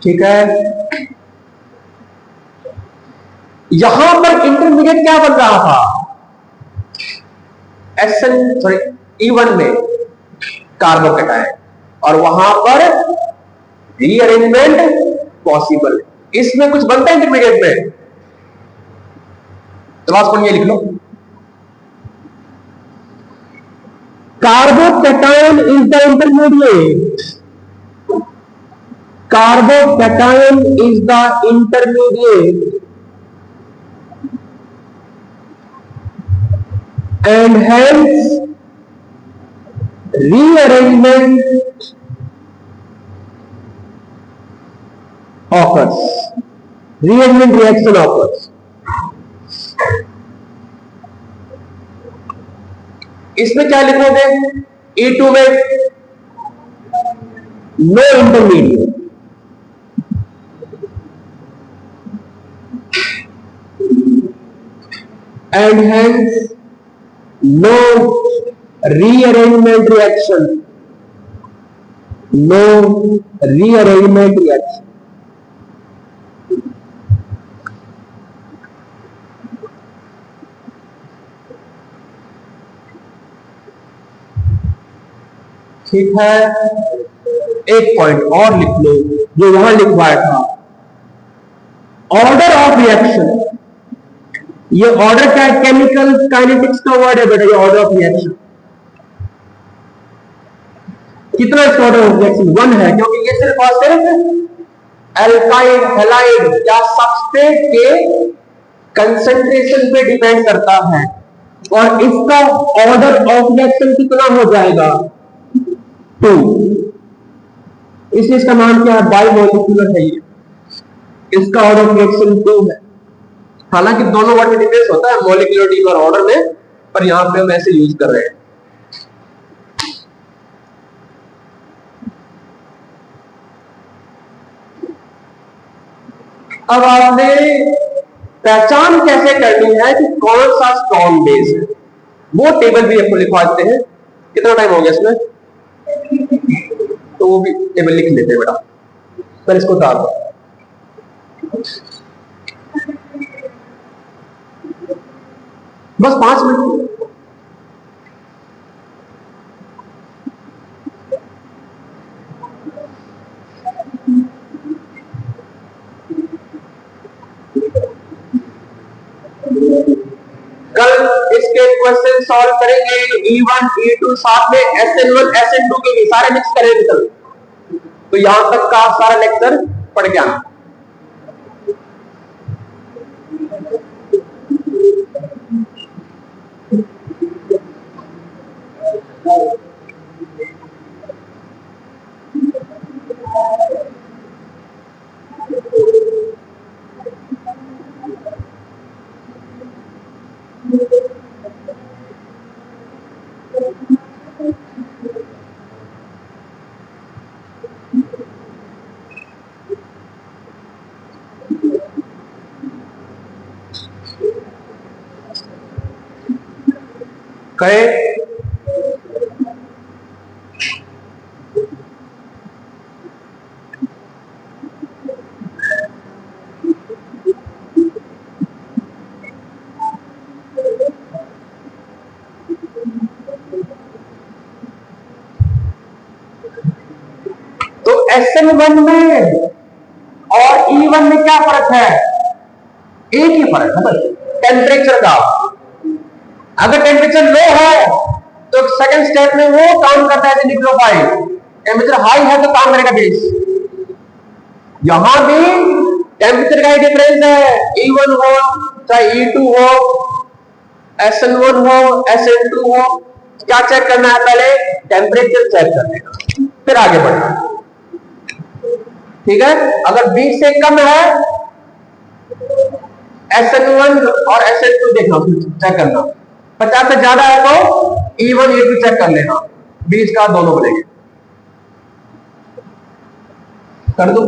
ठीक है। यहां पर इंटरमीडिएट क्या बन रहा था? E1 में कार्बोकेटायन, और वहां पर रीअरेंजमेंट पॉसिबल है। इसमें कुछ बनता है इंटरमीडिएट में, तो ये लिख लो, carbocation is the intermediate, carbocation is the intermediate and hence rearrangement occurs, rearrangement reaction occurs. इसमें क्या लिखोगे? E2 में no intermediate, and hence no rearrangement reaction, no rearrangement reaction. ठीक है, एक पॉइंट और लिख लो जो यहां लिखवाया था, ऑर्डर ऑफ रिएक्शन। ये ऑर्डर क्या है? केमिकल काइनेटिक्स का वर्ड है बेटा, ये ऑर्डर ऑफ रिएक्शन। कितना इसका ऑर्डर ऑफ रिएक्शन? 1 है, क्योंकि ये सिर्फ और सिर्फ एल्काइल हैलाइड या सबस्ट्रेट के कंसंट्रेशन पे डिपेंड करता है, और इसका ऑर्डर ऑफ रिएक्शन कितना हो जाएगा? 2। इसलिए इसका नाम क्या है? बाइमोलिक्यूलर है ये, इसका ऑर्डर ऑफ रिएक्शन 2 है। हालांकि दोनों वर्ड में डिफरेंस होता है, मॉलिक्यूलरिटी और ऑर्डर में, पर यहां पे हम ऐसे यूज कर रहे हैं। अब आपने पहचान कैसे करनी है कि कौन सा स्ट्रॉन्ग बेस है, वो टेबल भी आपको लिखवा देते हैं। कितना टाइम हो गया इसमें? तो वो भी टेबल लिख लेते हैं बेटा, पर इसको डाल दो। बस 5 मिनट। कल इसके क्वेश्चन सॉल्व करेंगे, E1 E2 साथ में SN1 SN2 के भी सारे मिक्स करेंगे कल। तो यहां तक का सारा लेक्चर पढ़ के आना। कहे तो SN1 में और E1 में क्या फर्क है? एक ही फर्क है बस, टेम्परेचर का। अगर टेम्परेचर लो है तो सेकंड स्टेप में वो काम करता है न्यूक्लियोफाइल, टेम्परेचर हाई है तो काम करेगा बेस। यहां भी टेम्परेचर का ही डिफरेंस है, E1 हो चाहे E2 हो, SN1 हो SN2 हो। क्या चेक करना है? पहले टेम्परेचर चेक करने का, फिर आगे बढ़ना। ठीक है, अगर 20 से कम है SN1 और SN2 देखना, चेक करना। 50 से ज्यादा है तो E1 E2 चेक कर लेना, 20 का दोनों बनेंगे। कर दो।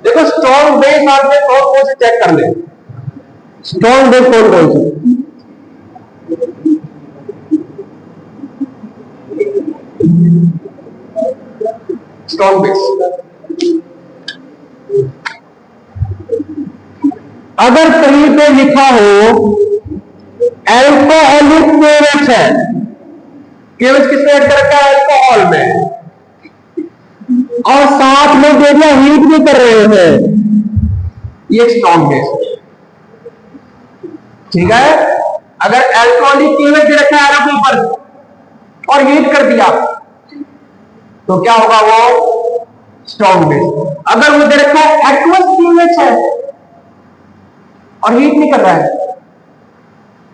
देखो स्ट्रॉन्ग बेस आपने कौन कौन से चेक कर ले। स्ट्रॉन्ग बेस कौन कौन सी? स्ट्रॉन्ग बेस, अगर कहीं पे लिखा हो एल्कोहलिक केवच है, केवच किसने ऐड कर रखा है? अल्कोहल में, और साथ में दे दिया हीट भी कर रहे हैं, ये स्ट्रॉन्ग बेस है। ठीक है, अगर अल्कोहलिक केवच दे रखा है आरोप ऊपर और हीट कर दिया तो क्या होगा? वो स्ट्रॉन्ग बेस। अगर वो दे रखा है एक्वस केवच है और हीट नहीं कर रहा है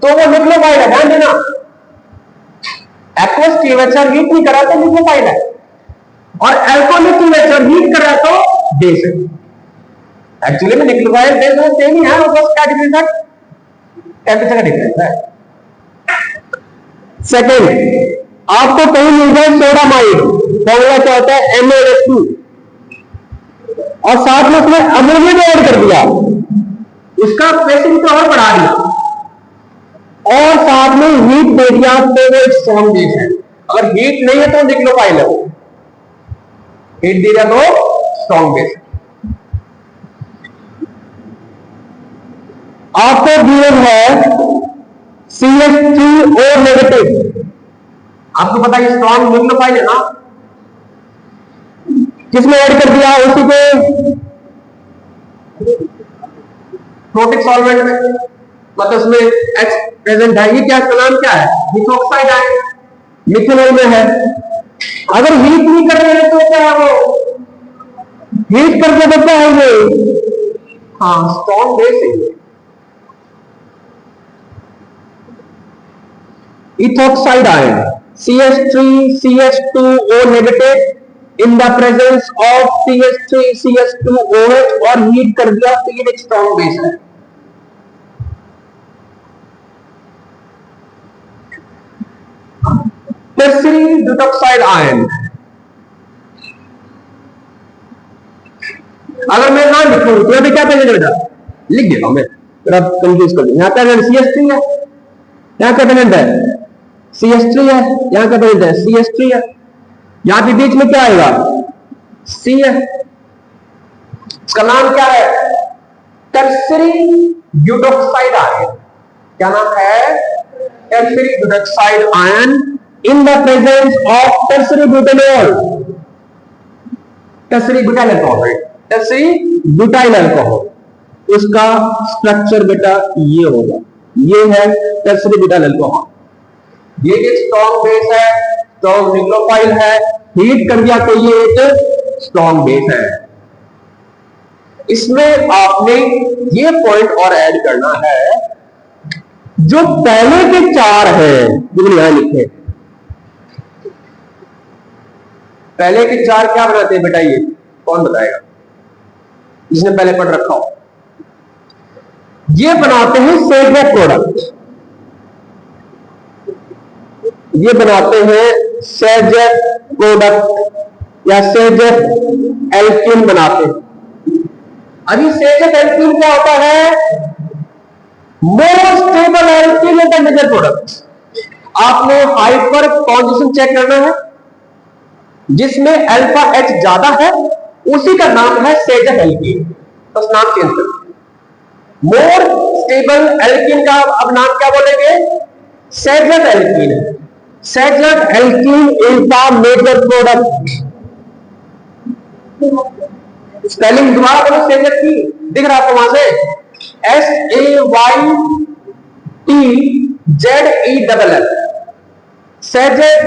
तो वो न्यूक्लियोफाइल है, ध्यान देना। एक्वस केवच और हीट नहीं कर रहा तो न्यूक्लियोफाइल है, और अल्कोहलिक केवच और हीट कर रहा तो बेस है। एक्चुअली में न्यूक्लियोफाइल बेस में सेम ही है, वो बस क्या डिफरेंस है? टेम्परेचर का डिफरेंस है। सेकेंड, आपको कहीं मिल जाए सोडामाइड, फॉर्मूला क्या होता है? MaO2, और साथ में उसमें अमोनिया भी ऐड कर दिया, उसका प्रेशर और बढ़ा दिया, और साथ में हीट दे दिया तो वो एक स्ट्रॉन्ग बेस है। अगर हीट नहीं है तो न्यूक्लियोफाइल है, वो हीट दे दिया तो स्ट्रॉन्ग बेस है। आपको गिवन है CH3O नेगेटिव, आपको पता है स्ट्रॉन्ग न्यूक्लियोफाइल है ना, किसने ऐड कर दिया? उसी के प्रोटिक सॉल्वेंट में, मतलब उसमें H प्रेजेंट है। ये क्या, इसका नाम क्या है? मिथॉक्साइड है, मिथेनॉल में है। अगर हीट नहीं कर रहे हैं तो क्या है? वो हीट करके तो क्या है ये? हाँ, स्ट्रॉन्ग बेस है। Ethoxide ion CH3CH2O negative in the presence of CH3CH2OH और हीट कर दिया तो ये एक स्ट्रॉन्ग बेस है। टर्शियरी ब्यूटॉक्साइड आयन, अगर मैं ना लिखूं तो अभी क्या करेंगे बेटा? लिख देगा मैं, फिर आप कंफ्यूज कर देंगे। यहां पे CH3 है, यहां क्या पेनेंट है? CH3 है, यहां क्या पेनेंट है? CH3 है, यहां पे बीच में क्या आएगा? C है। इसका नाम क्या है? Tertiary butoxide ion. क्या नाम है? Tertiary butoxide ion in the presence of tertiary butanol, tertiary butyl alcohol, tertiary butyl alcohol. उसका स्ट्रक्चर बेटा ये होगा, ये है टर्शियरी ब्यूटाइल अल्कोहल। ये एक स्ट्रॉन्ग बेस है, स्ट्रॉन्ग न्यूक्लियोफाइल है, हीट कर दिया तो ये एक स्ट्रॉन्ग बेस है। इसमें आपने ये पॉइंट और ऐड करना है, जो पहले के चार है जो यहां लिखे, पहले के चार क्या बनाते हैं बेटा? ये कौन बताएगा जिसने पहले पढ़ रखा हो? ये बनाते हैं सेजेक प्रोडक्ट, ये बनाते हैं सेजेक प्रोडक्ट या सेजेक एल्कीन बनाते हैं। अभी सेजेक एल्कीन क्या होता है? मोर स्टेबल एल्कीन इंटरमीडिएट प्रोडक्ट। आपने हाइपर कॉन्जुगेशन चेक करना है, जिसमें अल्फा H ज्यादा है उसी का नाम है सेजेक एल्कीन, बस नाम चेंज कर। मोर स्टेबल एल्कीन का अब नाम क्या बोलेंगे? सेजेक एल्कीन। सेजेक alkene is the major product. Spelling दोबारा बोलो सेजेक की, दिख रहा आपको वहां से? SAYTZELL। सेजेक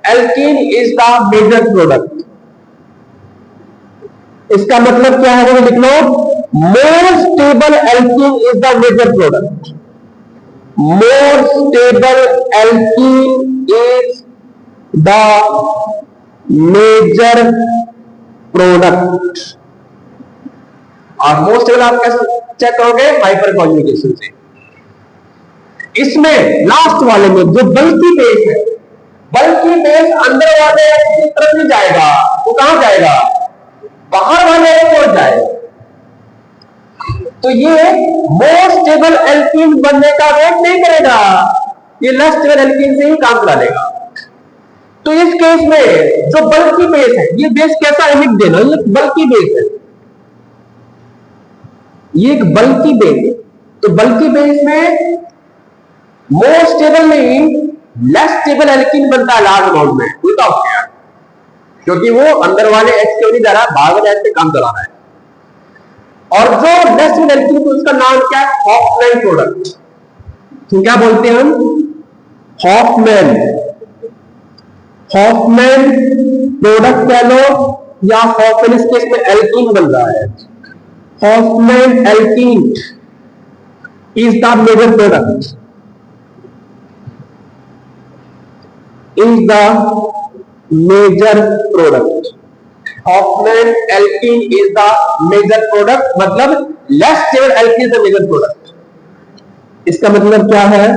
alkene is the major product. इसका मतलब क्या है? लिख लो, more stable alkene is the major product. More stable alkene is the major product. और मोर स्टेबल आप कैसे चेक करोगे? हाइपर कॉन्जुगेशन से। इसमें लास्ट वाले में जो बल्कि बेस है, बल्कि बेस अंदर वाले की तरफ नहीं जाएगा, वो कहां जाएगा? बाहर वाले की ओर जाएगा। तो ये मोर स्टेबल एल्कीन बनने का वेट नहीं करेगा, ये लेस स्टेबल एल्कीन से ही काम चला लेगा। तो इस केस में जो बल्की बेस है, ये बेस कैसा है लिख देना, ये बल्की बेस है, ये एक बल्की बेस है। तो बल्की बेस में मोर स्टेबल नहीं लेस स्टेबल एल्कीन बनता है लार्ज अमाउंट में, विदाउट क्या, क्योंकि वो अंदर वाले एच क्यों नहीं जा रहा, बाहर वाले एच से काम चला रहा है। और जो लेस स्टेबल एल्कीन, उसका नाम क्या है, हॉफमैन प्रोडक्ट। तो क्या बोलते हैं हम, हॉफमैन, हॉफमैन प्रोडक्ट कह लो, या हॉफमैन इस केस में एल्कीन बन रहा है। Hofmann alkene is the major product, is the major product. Hoffman alkene is the major product, मतलब less stable alkene is the major product. इसका मतलब क्या है,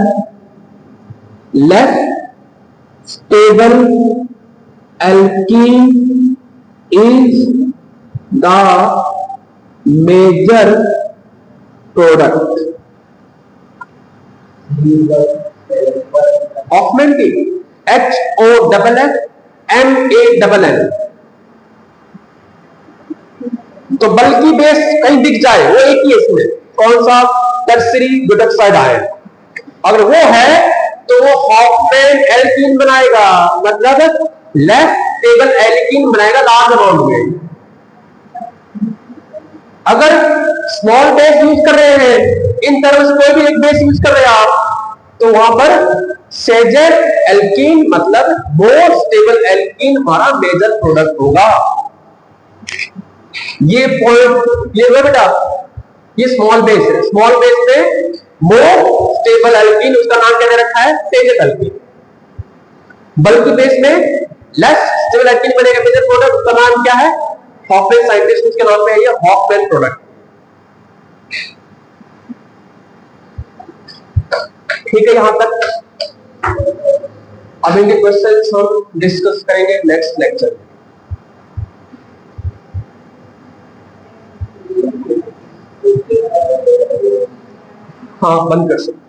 less stable alkene is the major product. Hoffman की HOFFMANN। तो बल्कि base कहीं दिख जाए वो एक ही है इसमें, कौन सा, टर्सरी ब्यूटॉक्साइड आयन, अगर वो है तो वो हॉफमैन एल्कीन बनाएगा, मतलब लेस स्टेबल एल्कीन बनाएगा लार्ज अमाउंट में। अगर स्मॉल बेस यूज कर रहे हैं, इन टर्म्स कोई भी एक बेस यूज कर रहे हैं आप, तो वहां पर सेजर एल्कीन मतलब मोर स्टेबल एल्कीन हमारा मेजर प्रोडक्ट होगा। ये पॉइंट क्लियर है बेटा, ये स्मॉल बेस है, स्मॉल बेस में मोर स्टेबल एल्कीन, उसका नाम क्या दे रखा है, सेजर एल्कीन। बल्कि बेस में लेस स्टेबल एल्कीन बनेगा मेजर प्रोडक्ट, उसका नाम क्या है, हॉफमैन, साइंटिस्ट के नाम पे है ये हॉफमैन प्रोडक्ट। ठीक है यहां तक। अब इनके क्वेश्चंस हम डिस्कस करेंगे नेक्स्ट लेक्चर। हाँ बंद कर सकते।